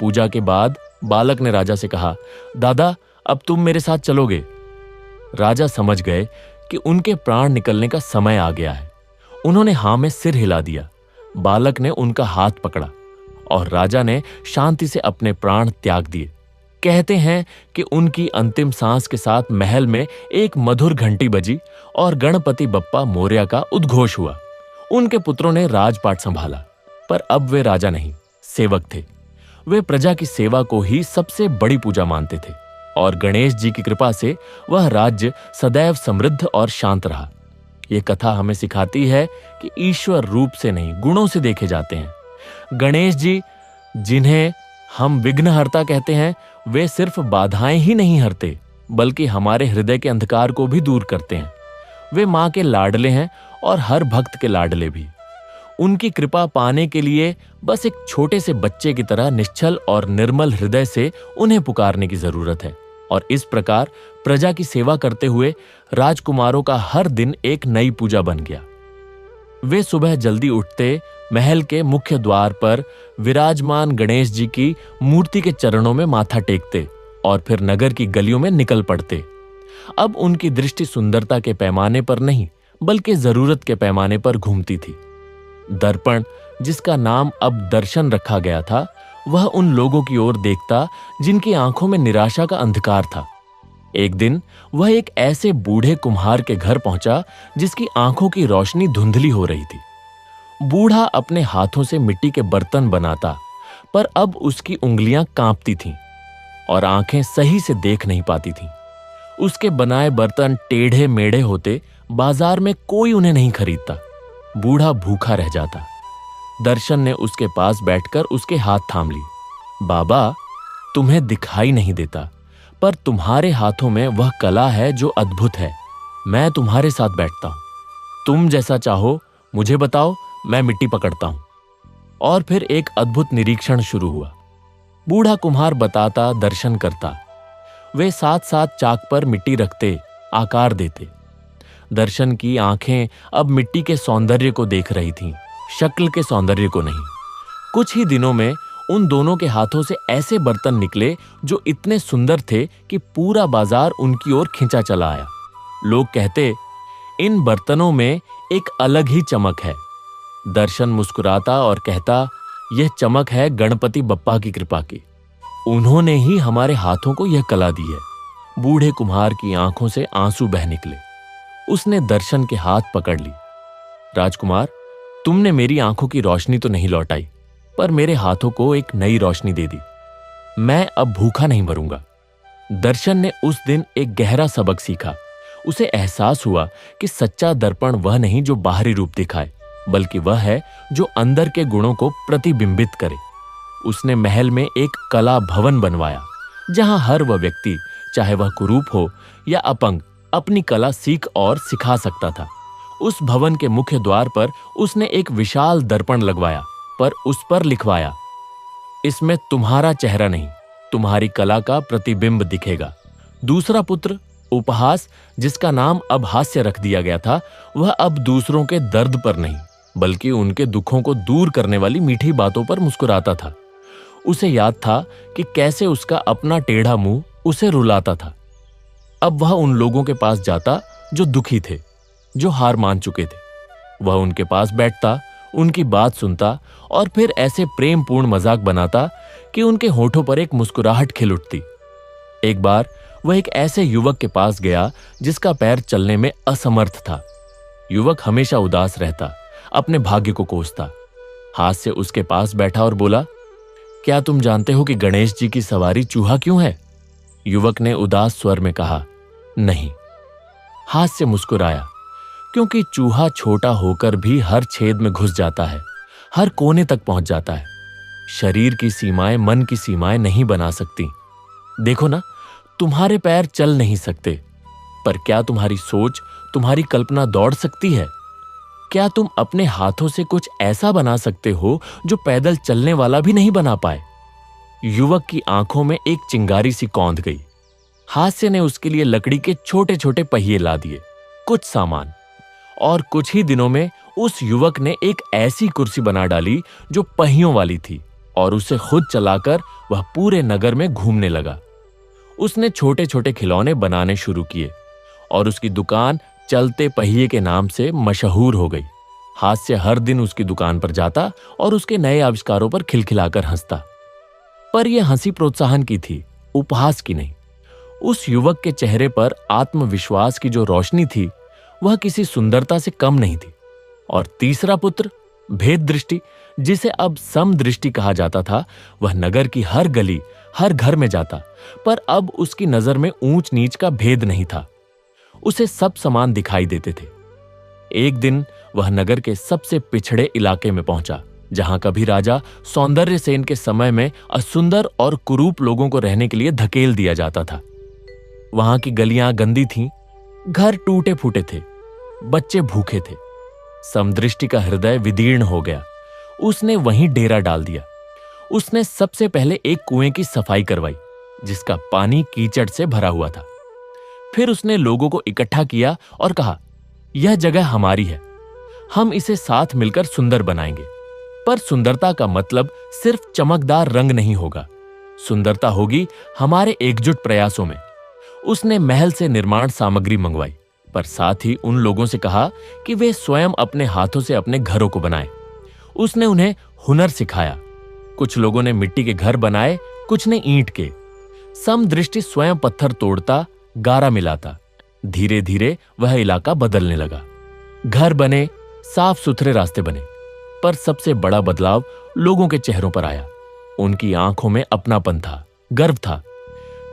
पूजा के बाद बालक ने राजा से कहा, दादा, अब तुम मेरे साथ चलोगे? राजा समझ गए कि उनके प्राण निकलने का समय आ गया है। उन्होंने हां में सिर हिला दिया। बालक ने उनका हाथ पकड़ा और राजा ने शांति से अपने प्राण त्याग दिए। कहते हैं कि उनकी अंतिम सांस के साथ महल में एक मधुर घंटी बजी और गणपति बप्पा मोरया का उद्घोष हुआ। उनके पुत्रों ने राजपाट संभाला, पर अब वे राजा नहीं, सेवक थे। वे प्रजा की सेवा को ही सबसे बड़ी पूजा मानते थे और गणेश जी की कृपा से वह राज्य सदैव समृद्ध और शांत रहा। यह कथा हमें सिखाती है कि ईश्वर रूप से नहीं, गुणों से देखे जाते हैं। गणेश जी, जिन्हें हम विघ्नहर्ता कहते हैं, वे सिर्फ बाधाएं ही नहीं हरते, बल्कि हमारे हृदय के अंधकार को भी दूर करते हैं। वे मां के लाडले हैं और हर भक्त के लाडले भी। उनकी कृपा पाने के लिए बस एक छोटे से बच्चे की तरह निश्चल और निर्मल हृदय से उन्हें पुकारने की जरूरत है। और इस प्रकार प्रजा की सेवा करते हुए राजकुमारों का हर दिन एक नई पूजा बन गया। वे सुबह जल्दी उठते, महल के मुख्य द्वार पर विराजमान गणेश जी की मूर्ति के चरणों में माथा टेकते और फिर नगर की गलियों में निकल पड़ते। अब उनकी दृष्टि सुंदरता के पैमाने पर नहीं, बल्कि जरूरत के पैमाने पर घूमती थी। दर्पण, जिसका नाम अब दर्शन रखा गया था, वह उन लोगों की ओर देखता जिनकी आंखों में निराशा का अंधकार था। एक दिन वह एक ऐसे बूढ़े कुम्हार के घर पहुंचा जिसकी आंखों की रोशनी धुंधली हो रही थी। बूढ़ा अपने हाथों से मिट्टी के बर्तन बनाता, पर अब उसकी उंगलियां कांपती थीं और आंखें सही से देख नहीं पाती थीं। उसके बनाए बर्तन टेढ़े मेढ़े होते, बाजार में कोई उन्हें नहीं खरीदता। बूढ़ा भूखा रह जाता। दर्शन ने उसके पास बैठकर उसके हाथ थाम ली। बाबा, तुम्हें दिखाई नहीं देता, पर तुम्हारे हाथों में वह कला है जो अद्भुत है। मैं तुम्हारे साथ बैठता हूं। तुम जैसा चाहो मुझे बताओ, मैं मिट्टी पकड़ता हूं। और फिर एक अद्भुत निरीक्षण शुरू हुआ। बूढ़ा कुम्हार बताता, दर्शन करता। वे साथ साथ चाक पर मिट्टी रखते, आकार देते। दर्शन की आंखें अब मिट्टी के सौंदर्य को देख रही थीं, शक्ल के सौंदर्य को नहीं। कुछ ही दिनों में उन दोनों के हाथों से ऐसे बर्तन निकले जो इतने सुंदर थे कि पूरा बाजार उनकी ओर खिंचा चला आया। लोग कहते, इन बर्तनों में एक अलग ही चमक है। दर्शन मुस्कुराता और कहता, यह चमक है गणपति बप्पा की कृपा की। उन्होंने ही हमारे हाथों को यह कला दी है। बूढ़े कुम्हार की आंखों से आंसू बह निकले। उसने दर्शन के हाथ पकड़ ली। राजकुमार, तुमने मेरी आंखों की रोशनी तो नहीं लौटाई, पर मेरे हाथों को एक नई रोशनी दे दी। मैं अब भूखा नहीं मरूंगा। दर्शन ने उस दिन एक गहरा सबक सीखा। उसे एहसास हुआ कि सच्चा दर्पण वह नहीं जो बाहरी रूप दिखाए, बल्कि वह है जो अंदर के गुणों को प्रतिबिंबित करे। उसने महल में एक कला भवन बनवाया, जहां हर वह व्यक्ति, चाहे वह कुरूप हो या अपंग, अपनी कला सीख और सिखा सकता था। उस भवन के मुख्य द्वार पर उसने एक विशाल दर्पण लगवाया, पर उस पर लिखवाया, इसमें तुम्हारा चेहरा नहीं, तुम्हारी कला का प्रतिबिंब दिखेगा। दूसरा पुत्र उपहास, जिसका नाम अब हास्य रख दिया गया था, वह अब दूसरों के दर्द पर नहीं, बल्कि उनके दुखों को दूर करने वाली मीठी बातों पर मुस्कुराता था। उसे याद था कि कैसे उसका अपना टेढ़ा मुंह उसे रुलाता था। अब वह उन लोगों के पास जाता जो दुखी थे, जो हार मान चुके थे। वह उनके पास बैठता, उनकी बात सुनता और फिर ऐसे प्रेमपूर्ण मजाक बनाता कि उनके होठों पर एक मुस्कुराहट खिल उठती। एक बार वह एक ऐसे युवक के पास गया जिसका पैर चलने में असमर्थ था। युवक हमेशा उदास रहता, अपने भाग्य को कोसता। हाथ से उसके पास बैठा और बोला, क्या तुम जानते हो कि गणेश जी की सवारी चूहा क्यों है? युवक ने उदास स्वर में कहा, नहीं। हाथ से मुस्कुराया, क्योंकि चूहा छोटा होकर भी हर छेद में घुस जाता है, हर कोने तक पहुंच जाता है। शरीर की सीमाएं मन की सीमाएं नहीं बना सकती। देखो ना, तुम्हारे पैर चल नहीं सकते, पर क्या तुम्हारी सोच, तुम्हारी कल्पना दौड़ सकती है? क्या तुम अपने हाथों से कुछ ऐसा बना सकते हो जो पैदल चलने वाला भी नहीं बना पाए? युवक की आंखों में एक चिंगारी सी कौंध गई। हास्य ने उसके लिए लकड़ी के छोटे छोटे पहिए ला दिए, कुछ सामान, और कुछ ही दिनों में उस युवक ने एक ऐसी कुर्सी बना डाली जो पहियों वाली थी, और उसे खुद चलाकर वह पूरे नगर में घूमने लगा। उसने छोटे छोटे खिलौने बनाने शुरू किए और उसकी दुकान चलते पहिए के नाम से मशहूर हो गई। हास्य हर दिन उसकी दुकान पर जाता और उसके नए आविष्कारों पर खिलखिलाकर हंसता। पर यह हंसी प्रोत्साहन की थी, उपहास की नहीं। उस युवक के चेहरे पर आत्मविश्वास की जो रोशनी थी वह किसी सुंदरता से कम नहीं थी। और तीसरा पुत्र, भेद दृष्टि, जिसे अब समदृष्टि कहा जाता था, वह नगर की हर गली, हर घर में जाता, पर अब उसकी नजर में ऊंच नीच का भेद नहीं था। उसे सब समान दिखाई देते थे। एक दिन वह नगर के सबसे पिछड़े इलाके में पहुंचा, जहां कभी राजा सौंदर्य सेन के समय में असुंदर और कुरूप लोगों को रहने के लिए धकेल दिया जाता था। वहां की गलियां गंदी थीं, घर टूटे फूटे थे, बच्चे भूखे थे। समदृष्टि का हृदय विदीर्ण हो गया। उसने वहीं डेरा डाल दिया। उसने सबसे पहले एक कुएं की सफाई करवाई, जिसका पानी कीचड़ से भरा हुआ था। फिर उसने लोगों को इकट्ठा किया और कहा, यह जगह हमारी है, हम इसे साथ मिलकर सुंदर बनाएंगे। पर सुंदरता का मतलब सिर्फ चमकदार रंग नहीं होगा, सुंदरता होगी हमारे एकजुट प्रयासों में। उसने महल से निर्माण सामग्री मंगवाई, पर साथ ही उन लोगों से कहा कि वे स्वयं अपने हाथों से अपने घरों को बनाएं। उसने उन्हें हुनर सिखाया। कुछ लोगों ने मिट्टी के घर बनाए, कुछ ने ईंट के। समदृष्टि स्वयं पत्थर तोड़ता, गारा मिलाता। धीरे धीरे वह इलाका बदलने लगा। घर बने, साफ सुथरे रास्ते बने, पर सबसे बड़ा बदलाव लोगों के चेहरों पर आया। उनकी आंखों में अपनापन था, गर्व था।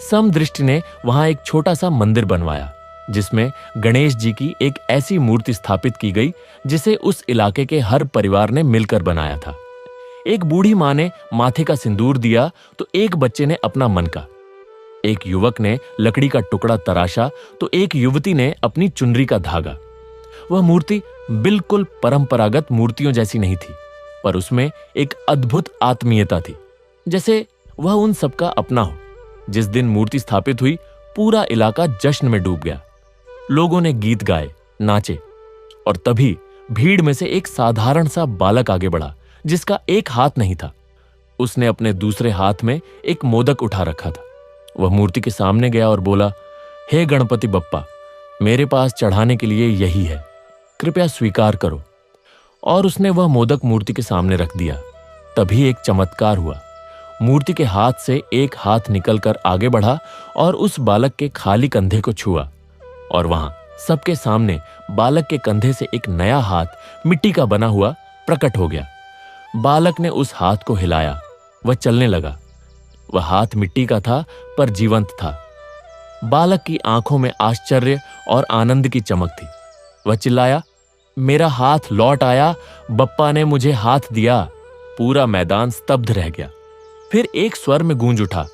समदृष्टि ने वहां एक छोटा सा मंदिर बनवाया, जिसमें गणेश जी की एक ऐसी मूर्ति स्थापित की गई जिसे उस इलाके के हर परिवार ने मिलकर बनाया था। एक बूढ़ी मां ने माथे का सिंदूर दिया तो एक बच्चे ने अपना मन का। एक युवक ने लकड़ी का टुकड़ा तराशा तो एक युवती ने अपनी चुनरी का धागा। वह मूर्ति बिल्कुल परंपरागत मूर्तियों जैसी नहीं थी, पर उसमें एक अद्भुत आत्मीयता थी, जैसे वह उन सबका अपना हो। जिस दिन मूर्ति स्थापित हुई, पूरा इलाका जश्न में डूब गया। लोगों ने गीत गाए, नाचे, और तभी भीड़ में से एक साधारण सा बालक आगे बढ़ा, जिसका एक हाथ नहीं था। उसने अपने दूसरे हाथ में एक मोदक उठा रखा था। वह मूर्ति के सामने गया और बोला, हे गणपति बप्पा, मेरे पास चढ़ाने के लिए यही है, कृपया स्वीकार करो। और उसने वह मोदक मूर्ति के सामने रख दिया। तभी एक चमत्कार हुआ। मूर्ति के हाथ से एक हाथ निकलकर आगे बढ़ा और उस बालक के खाली कंधे को छुआ, और वहां सबके सामने बालक के कंधे से एक नया हाथ मिट्टी का बना हुआ प्रकट हो गया। बालक ने उस हाथ को हिलाया, वह चलने लगा। वह हाथ मिट्टी का था पर जीवंत था। बालक की आंखों में आश्चर्य और आनंद की चमक थी। वह चिल्लाया, मेरा हाथ लौट आया, बप्पा ने मुझे हाथ दिया। पूरा मैदान स्तब्ध रह गया। फिर एक स्वर में गूंज उठा,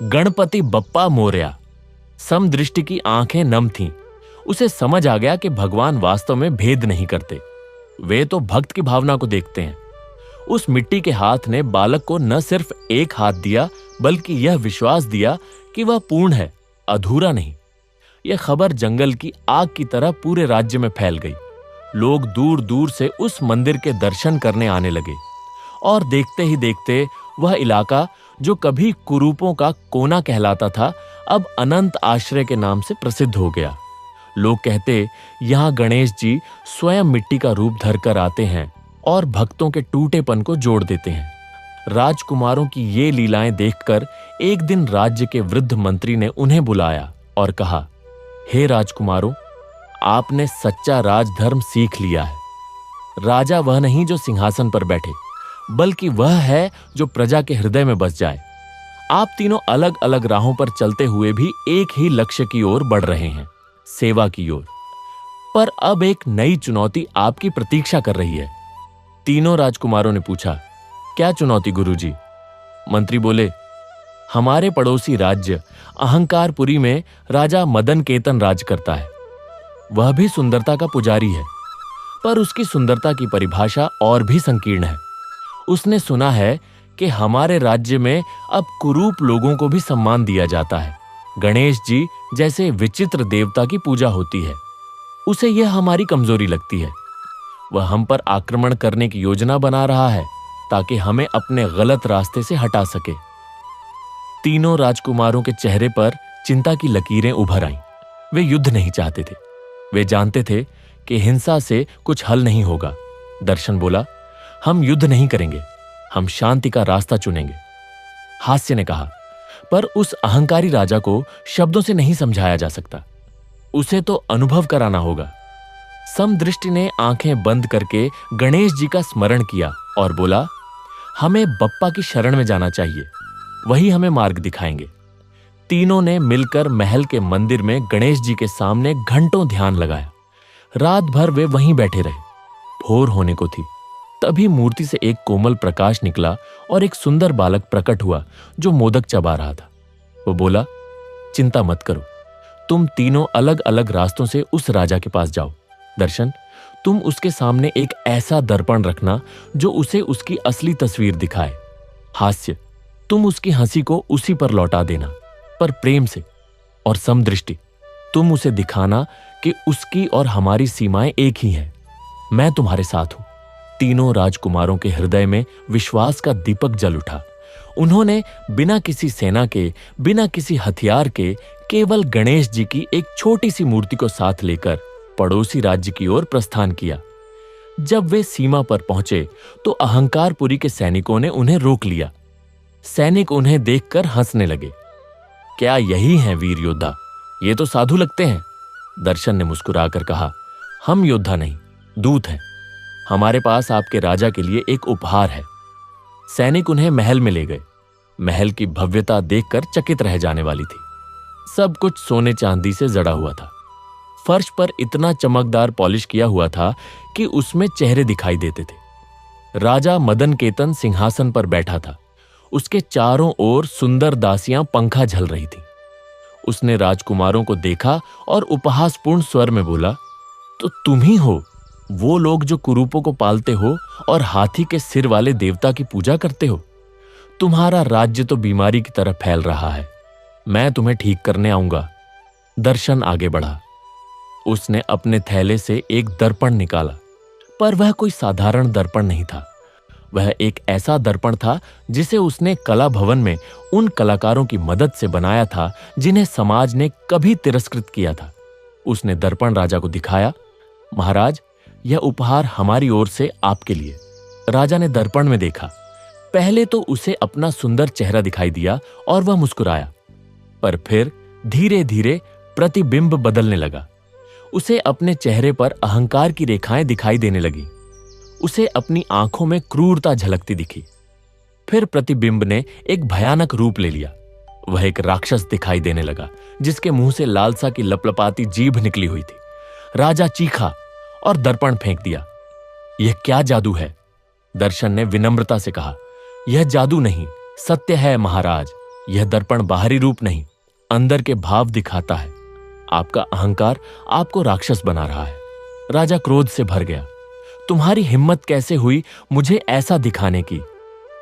गणपति बप्पा मोरया। समदृष्टि की आंखें नम थीं। उसे समझ आ गया कि भगवान वास्तव में भेद नहीं करते, वे तो भक्त की भावना को देखते हैं। उस मिट्टी के हाथ ने बालक को न सिर्फ एक हाथ दिया, बल्कि यह विश्वास दिया कि वह पूर्ण है, अधूरा नहीं। यह खबर जंगल की आग की तरह पूरे राज्य में फैल गई। लोग दूर दूर से उस मंदिर के दर्शन करने आने लगे, और देखते ही देखते वह इलाका, जो कभी कुरूपों का कोना कहलाता था, अब अनंत आश्रय के नाम से प्रसिद्ध हो गया। लोग कहते, यहां गणेश जी स्वयं मिट्टी का रूप धरकर आते हैं और भक्तों के टूटेपन को जोड़ देते हैं। राजकुमारों की ये लीलाएं देखकर एक दिन राज्य के वृद्ध मंत्री ने उन्हें बुलाया और कहा, हे राजकुमारों, आपने सच्चा राजधर्म सीख लिया है। राजा वह नहीं जो सिंहासन पर बैठे, बल्कि वह है जो प्रजा के हृदय में बस जाए। आप तीनों अलग अलग राहों पर चलते हुए भी एक ही लक्ष्य की ओर बढ़ रहे हैं, सेवा की ओर। पर अब एक नई चुनौती आपकी प्रतीक्षा कर रही है। तीनों राजकुमारों ने पूछा, क्या चुनौती गुरुजी? मंत्री बोले, हमारे पड़ोसी राज्य अहंकारपुरी में राजा मदन केतन राज करता है। वह भी सुंदरता का पुजारी है, पर उसकी सुंदरता की परिभाषा और भी संकीर्ण है। उसने सुना है कि हमारे राज्य में अब कुरूप लोगों को भी सम्मान दिया जाता है। गणेश जी जैसे विचित्र देवता की पूजा होती है। उसे यह हमारी कमजोरी लगती है। वह हम पर आक्रमण करने की योजना बना रहा है ताकि हमें अपने गलत रास्ते से हटा सके। तीनों राजकुमारों के चेहरे पर चिंता की लकीरें उभर आईं। वे युद्ध नहीं चाहते थे। वे जानते थे कि हिंसा से कुछ हल नहीं होगा। दर्शन बोला, हम युद्ध नहीं करेंगे, हम शांति का रास्ता चुनेंगे। हास्य ने कहा, पर उस अहंकारी राजा को शब्दों से नहीं समझाया जा सकता, उसे तो अनुभव कराना होगा। समदृष्टि ने आंखें बंद करके गणेश जी का स्मरण किया और बोला, हमें बप्पा की शरण में जाना चाहिए, वही हमें मार्ग दिखाएंगे। तीनों ने मिलकर महल के मंदिर में गणेश जी के सामने घंटों ध्यान लगाया। रात भर वे वहीं बैठे रहे। भोर होने को थी। तभी मूर्ति से एक कोमल प्रकाश निकला और एक सुंदर बालक प्रकट हुआ जो मोदक चबा रहा था। वो बोला, चिंता मत करो, तुम तीनों अलग अलग रास्तों से उस राजा के पास जाओ। दर्शन, तुम उसके सामने एक ऐसा दर्पण रखना जो उसे उसकी असली तस्वीर दिखाए। हास्य, तुम उसकी हंसी को उसी पर लौटा देना, पर प्रेम से। और समदृष्टि, तुम उसे दिखाना कि उसकी और हमारी सीमाएं एक ही हैं। मैं तुम्हारे साथ हूं। तीनों राजकुमारों के हृदय में विश्वास का दीपक जल उठा। उन्होंने बिना किसी सेना के, बिना किसी हथियार के, केवल गणेश जी की एक छोटी सी मूर्ति को साथ लेकर पड़ोसी राज्य की ओर प्रस्थान किया। जब वे सीमा पर पहुंचे तो अहंकारपुरी के सैनिकों ने उन्हें रोक लिया। सैनिक उन्हें देखकर हंसने लगे। क्या यही हैं वीर योद्धा? ये तो साधु लगते हैं। दर्शन ने मुस्कुराकर कहा, हम योद्धा नहीं, दूत हैं। हमारे पास आपके राजा के लिए एक उपहार है। सैनिक उन्हें महल में ले गए। महल की भव्यता देखकर चकित रह जाने वाली थी। सब कुछ सोने चांदी से जड़ा हुआ था। फर्श पर इतना चमकदार पॉलिश किया हुआ था कि उसमें चेहरे दिखाई देते थे। राजा मदन केतन सिंहासन पर बैठा था। उसके चारों ओर सुंदर दासियां पंखा झल रही थी। उसने राजकुमारों को देखा और उपहासपूर्ण स्वर में बोला, तो तुम ही हो वो लोग जो कुरूपों को पालते हो और हाथी के सिर वाले देवता की पूजा करते हो। तुम्हारा राज्य तो बीमारी की तरह फैल रहा है। मैं तुम्हें ठीक करने आऊंगा। दर्शन आगे बढ़ा। उसने अपने थैले से एक दर्पण निकाला, पर वह कोई साधारण दर्पण नहीं था। वह एक ऐसा दर्पण था जिसे उसने कला भवन में उन कलाकारों की मदद से बनाया था जिन्हें समाज ने कभी तिरस्कृत किया था। उसने दर्पण राजा को दिखाया। महाराज, यह उपहार हमारी ओर से आपके लिए। राजा ने दर्पण में देखा। पहले तो उसे अपना सुंदर चेहरा दिखाई दिया और वह मुस्कुराया, पर फिर धीरे धीरे प्रतिबिंब बदलने लगा। उसे अपने चेहरे पर अहंकार की रेखाएं दिखाई देने लगी। उसे अपनी आंखों में क्रूरता झलकती दिखी। फिर प्रतिबिंब ने एक भयानक रूप ले लिया। वह एक राक्षस दिखाई देने लगा जिसके मुंह से लालसा की लपलपाती जीभ निकली हुई थी। राजा चीखा और दर्पण फेंक दिया। यह क्या जादू है? दर्शन ने विनम्रता से कहा, यह जादू नहीं, सत्य है महाराज। यह दर्पण बाहरी रूप नहीं, अंदर के भाव दिखाता है। आपका अहंकार आपको राक्षस बना रहा है। राजा क्रोध से भर गया। तुम्हारी हिम्मत कैसे हुई मुझे ऐसा दिखाने की?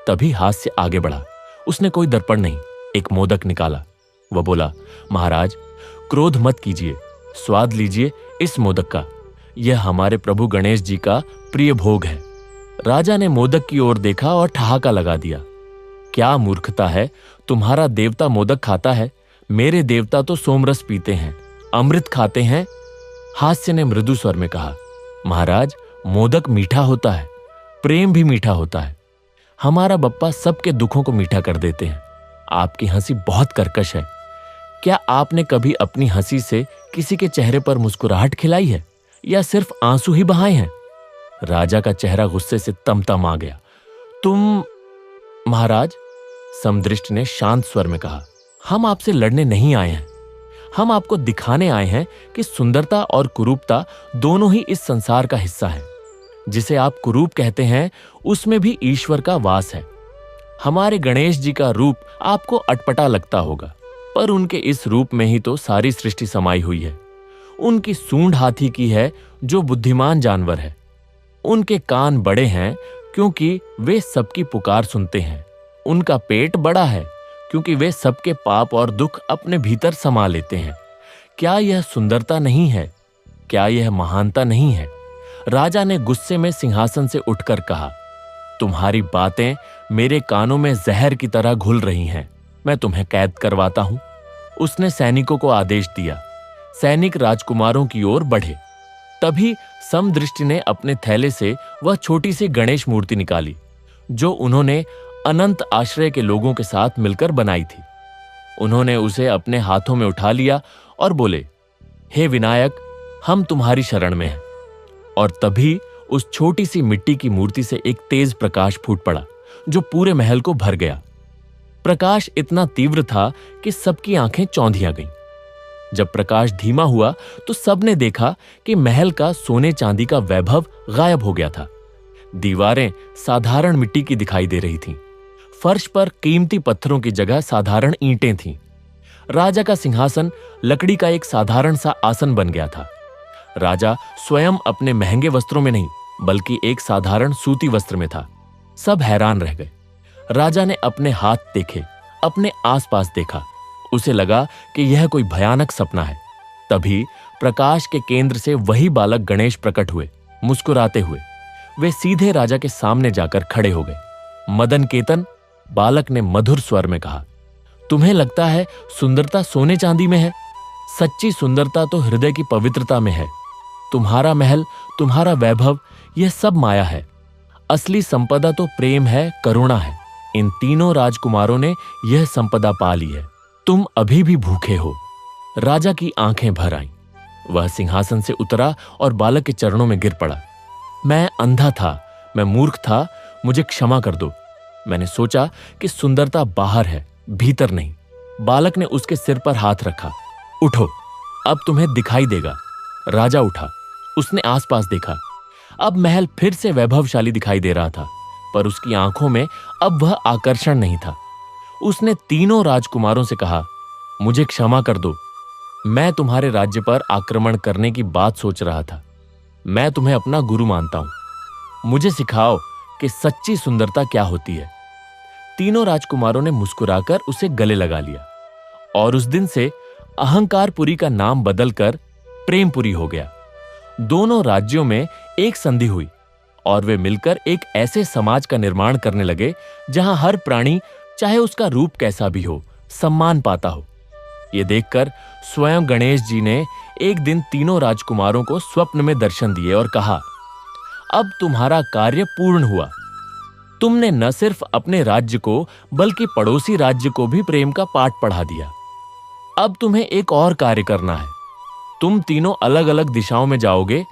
तभी हास्य आगे बढ़ा। उसने कोई दर्पण नहीं, एक मोदक निकाला। वह बोला, महाराज क्रोध मत कीजिए, स्वाद लीजिए इस मोदक का। यह हमारे प्रभु गणेश जी का प्रिय भोग है। राजा ने मोदक की ओर देखा और ठहाका लगा दिया। क्या मूर्खता है, तुम्हारा देवता मोदक खाता है, मेरे देवता तो सोमरस पीते हैं, अमृत खाते हैं। हास्य ने मृदु स्वर में कहा, महाराज मोदक मीठा होता है, प्रेम भी मीठा होता है। हमारा बप्पा सबके दुखों को मीठा कर देते हैं। आपकी हंसी बहुत कर्कश है। क्या आपने कभी अपनी हंसी से किसी के चेहरे पर मुस्कुराहट खिलाई है या सिर्फ आंसू ही बहाए हैं? राजा का चेहरा गुस्से से तमतमा गया। तुम महाराज, समदृष्टि ने शांत स्वर में कहा, हम आपसे लड़ने नहीं आए हैं। हम आपको दिखाने आए हैं कि सुंदरता और कुरूपता दोनों ही इस संसार का हिस्सा है। जिसे आप कुरूप कहते हैं उसमें भी ईश्वर का वास है। हमारे गणेश जी का रूप आपको अटपटा लगता होगा, पर उनके इस रूप में ही तो सारी सृष्टि समाई हुई है। उनकी सूंड हाथी की है जो बुद्धिमान जानवर है। उनके कान बड़े हैं क्योंकि वे सबकी पुकार सुनते हैं। उनका पेट बड़ा है क्योंकि वे सबके पाप और दुख अपने भीतर समा लेते हैं। क्या यह सुंदरता नहीं है? क्या यह महानता नहीं है? राजा ने गुस्से में सिंहासन से उठकर कहा, तुम्हारी बातें मेरे कानों में जहर की तरह घुल रही हैं। मैं तुम्हें कैद करवाता हूं। उसने सैनिकों को आदेश दिया। सैनिक राजकुमारों की ओर बढ़े। तभी समदृष्टि ने अपने थैले से वह छोटी सी गणेश मूर्ति निकाली जो उन्होंने अनंत आश्रय के लोगों के साथ मिलकर बनाई थी। उन्होंने उसे अपने हाथों में उठा लिया और बोले, हे विनायक, हम तुम्हारी शरण में हैं। और तभी उस छोटी सी मिट्टी की मूर्ति से एक तेज प्रकाश फूट पड़ा जो पूरे महल को भर गया। प्रकाश इतना तीव्र था कि सबकी आंखें चौंधिया गईं। जब प्रकाश धीमा हुआ तो सबने देखा कि महल का सोने चांदी का वैभव गायब हो गया था। दीवारें साधारण मिट्टी की दिखाई दे रही थीं। फर्श पर कीमती पत्थरों की जगह साधारण ईंटें थीं। राजा का सिंहासन लकड़ी का एक साधारण सा आसन बन गया था। राजा स्वयं अपने महंगे वस्त्रों में नहीं बल्कि एक साधारण सूती वस्त्र में था। सब हैरान रह गए। राजा ने अपने हाथ देखे, अपने आसपास देखा। उसे लगा कि यह कोई भयानक सपना है। तभी प्रकाश के केंद्र से वही बालक गणेश प्रकट हुए, मुस्कुराते हुए। वे सीधे राजा के सामने जाकर खड़े हो गए। मदन केतन, बालक ने मधुर स्वर में कहा, तुम्हें लगता है सुंदरता सोने चांदी में है? सच्ची सुंदरता तो हृदय की पवित्रता में है। तुम्हारा महल, तुम्हारा वैभव, यह सब माया है। असली संपदा तो प्रेम है, करुणा है। इन तीनों राजकुमारों ने यह संपदा पा ली है। तुम अभी भी भूखे हो। राजा की आंखें भर आईं। वह सिंहासन से उतरा और बालक के चरणों में गिर पड़ा। मैं अंधा था, मैं मूर्ख था, मुझे क्षमा कर दो। मैंने सोचा कि सुंदरता बाहर है, भीतर नहीं। बालक ने उसके सिर पर हाथ रखा। उठो, अब तुम्हें दिखाई देगा। राजा उठा। उसने आसपास देखा। अब महल फिर से वैभवशाली दिखाई दे रहा था, पर उसकी आंखों में अब वह आकर्षण नहीं था। उसने तीनों राजकुमारों से कहा, मुझे क्षमा कर दो। मैं तुम्हारे राज्य पर आक्रमण करने की बात सोच रहा था। मैं तुम्हें अपना गुरु मानता हूं। मुझे सिखाओ कि सच्ची सुंदरता क्या होती है। तीनों राजकुमारों ने मुस्कुराकर उसे गले लगा लिया और उस दिन से अहंकारपुरी का नाम बदलकर प्रेमपुरी हो गया। दोनों राज्यों में एक संधि हुई और वे मिलकर एक ऐसे समाज का निर्माण करने लगे जहां हर प्राणी, चाहे उसका रूप कैसा भी हो, सम्मान पाता हो। यह देखकर स्वयं गणेश जी ने एक दिन तीनों राजकुमारों को स्वप्न में दर्शन दिए और कहा, अब तुम्हारा कार्य पूर्ण हुआ। तुमने न सिर्फ अपने राज्य को बल्कि पड़ोसी राज्य को भी प्रेम का पाठ पढ़ा दिया। अब तुम्हें एक और कार्य करना है। तुम तीनों अलग अलग दिशाओं में जाओगे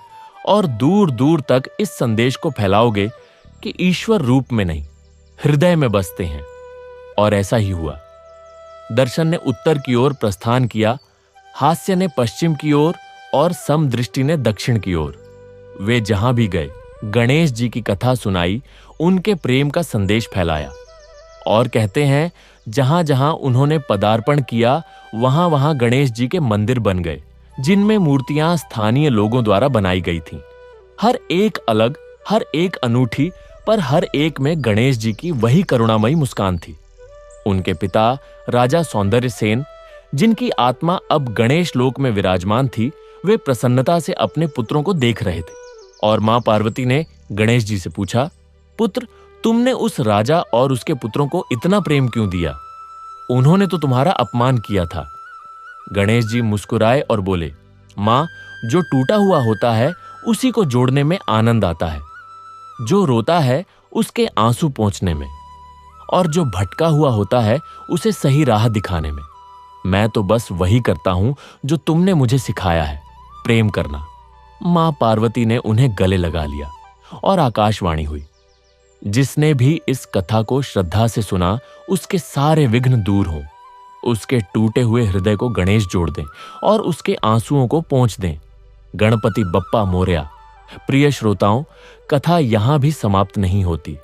और दूर दूर तक इस संदेश को फैलाओगे कि ईश्वर रूप में नहीं, हृदय में बसते हैं। और ऐसा ही हुआ। दर्शन ने उत्तर की ओर प्रस्थान किया, हास्य ने पश्चिम की ओर और समदृष्टि ने दक्षिण की ओर। वे जहां भी गए गणेश जी की कथा सुनाई, उनके प्रेम का संदेश फैलाया। और कहते हैं जहां जहां उन्होंने पदार्पण किया वहां वहां गणेश जी के मंदिर बन गए, जिनमें मूर्तियां स्थानीय लोगों द्वारा बनाई गई थीं। हर एक अलग, हर एक अनूठी, पर हर एक में गणेश जी की वही करुणामयी मुस्कान थी। उनके पिता राजा सौंदर्य सेन, जिनकी आत्मा अब गणेश लोक में विराजमान थी, वे प्रसन्नता से अपने पुत्रों को देख रहे थे। और मां पार्वती ने गणेश जी से पूछा, पुत्र, तुमने उस राजा और उसके पुत्रों को इतना प्रेम क्यों दिया? उन्होंने तो तुम्हारा अपमान किया था। गणेश जी मुस्कुराए और बोले, मां, जो टूटा हुआ होता है उसी को जोड़ने में आनंद आता है। जो रोता है उसके आंसू पोंछने में, और जो भटका हुआ होता है उसे सही राह दिखाने में। मैं तो बस वही करता हूं जो तुमने मुझे सिखाया है, प्रेम करना। मां पार्वती ने उन्हें गले लगा लिया और आकाशवाणी हुई, जिसने भी इस कथा को श्रद्धा से सुना उसके सारे विघ्न दूर हों। उसके टूटे हुए हृदय को गणेश जोड़ दें और उसके आंसुओं को पोंछ दें। गणपति बप्पा मोरया। प्रिय श्रोताओं, कथा यहां भी समाप्त नहीं होती,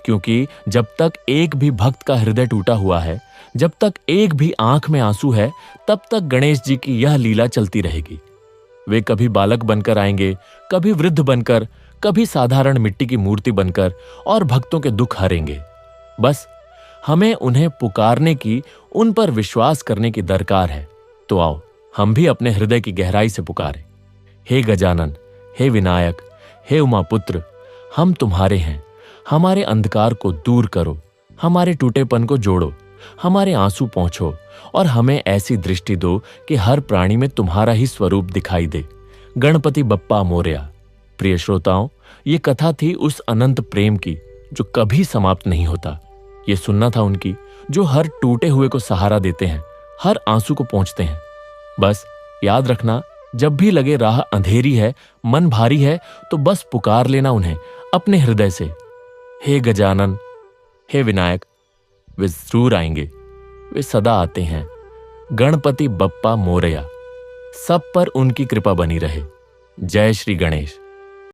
क्योंकि जब तक एक भी भक्त का हृदय टूटा हुआ है, जब तक एक भी आंख में आंसू है, तब तक गणेश जी की यह लीला चलती रहेगी। वे कभी बालक बनकर आएंगे, कभी वृद्ध बनकर, कभी साधारण मिट्टी की मूर्ति बनकर और भक्तों के दुख हरेंगे। बस हमें उन्हें पुकारने की, उन पर विश्वास करने की दरकार है। तो आओ हम भी अपने हृदय की गहराई से पुकारें। हे गजानन, हे विनायक, हे उमापुत्र, हम तुम्हारे हैं। हमारे अंधकार को दूर करो, हमारे टूटेपन को जोड़ो, हमारे आंसू पोंछो और हमें ऐसी दृष्टि दो कि हर प्राणी में तुम्हारा ही स्वरूप दिखाई दे। गणपति बप्पा मोरया। प्रिय श्रोताओं, ये कथा थी उस अनंत प्रेम की जो कभी समाप्त नहीं होता। ये सुनना था उनकी जो हर टूटे हुए को सहारा देते हैं, हर आंसू को पोंछते हैं। बस याद रखना, जब भी लगे राह अंधेरी है, मन भारी है, तो बस पुकार लेना उन्हें अपने हृदय से। हे गजानन, हे विनायक, वे जरूर आएंगे, वे सदा आते हैं। गणपति बप्पा मोरया। सब पर उनकी कृपा बनी रहे। जय श्री गणेश।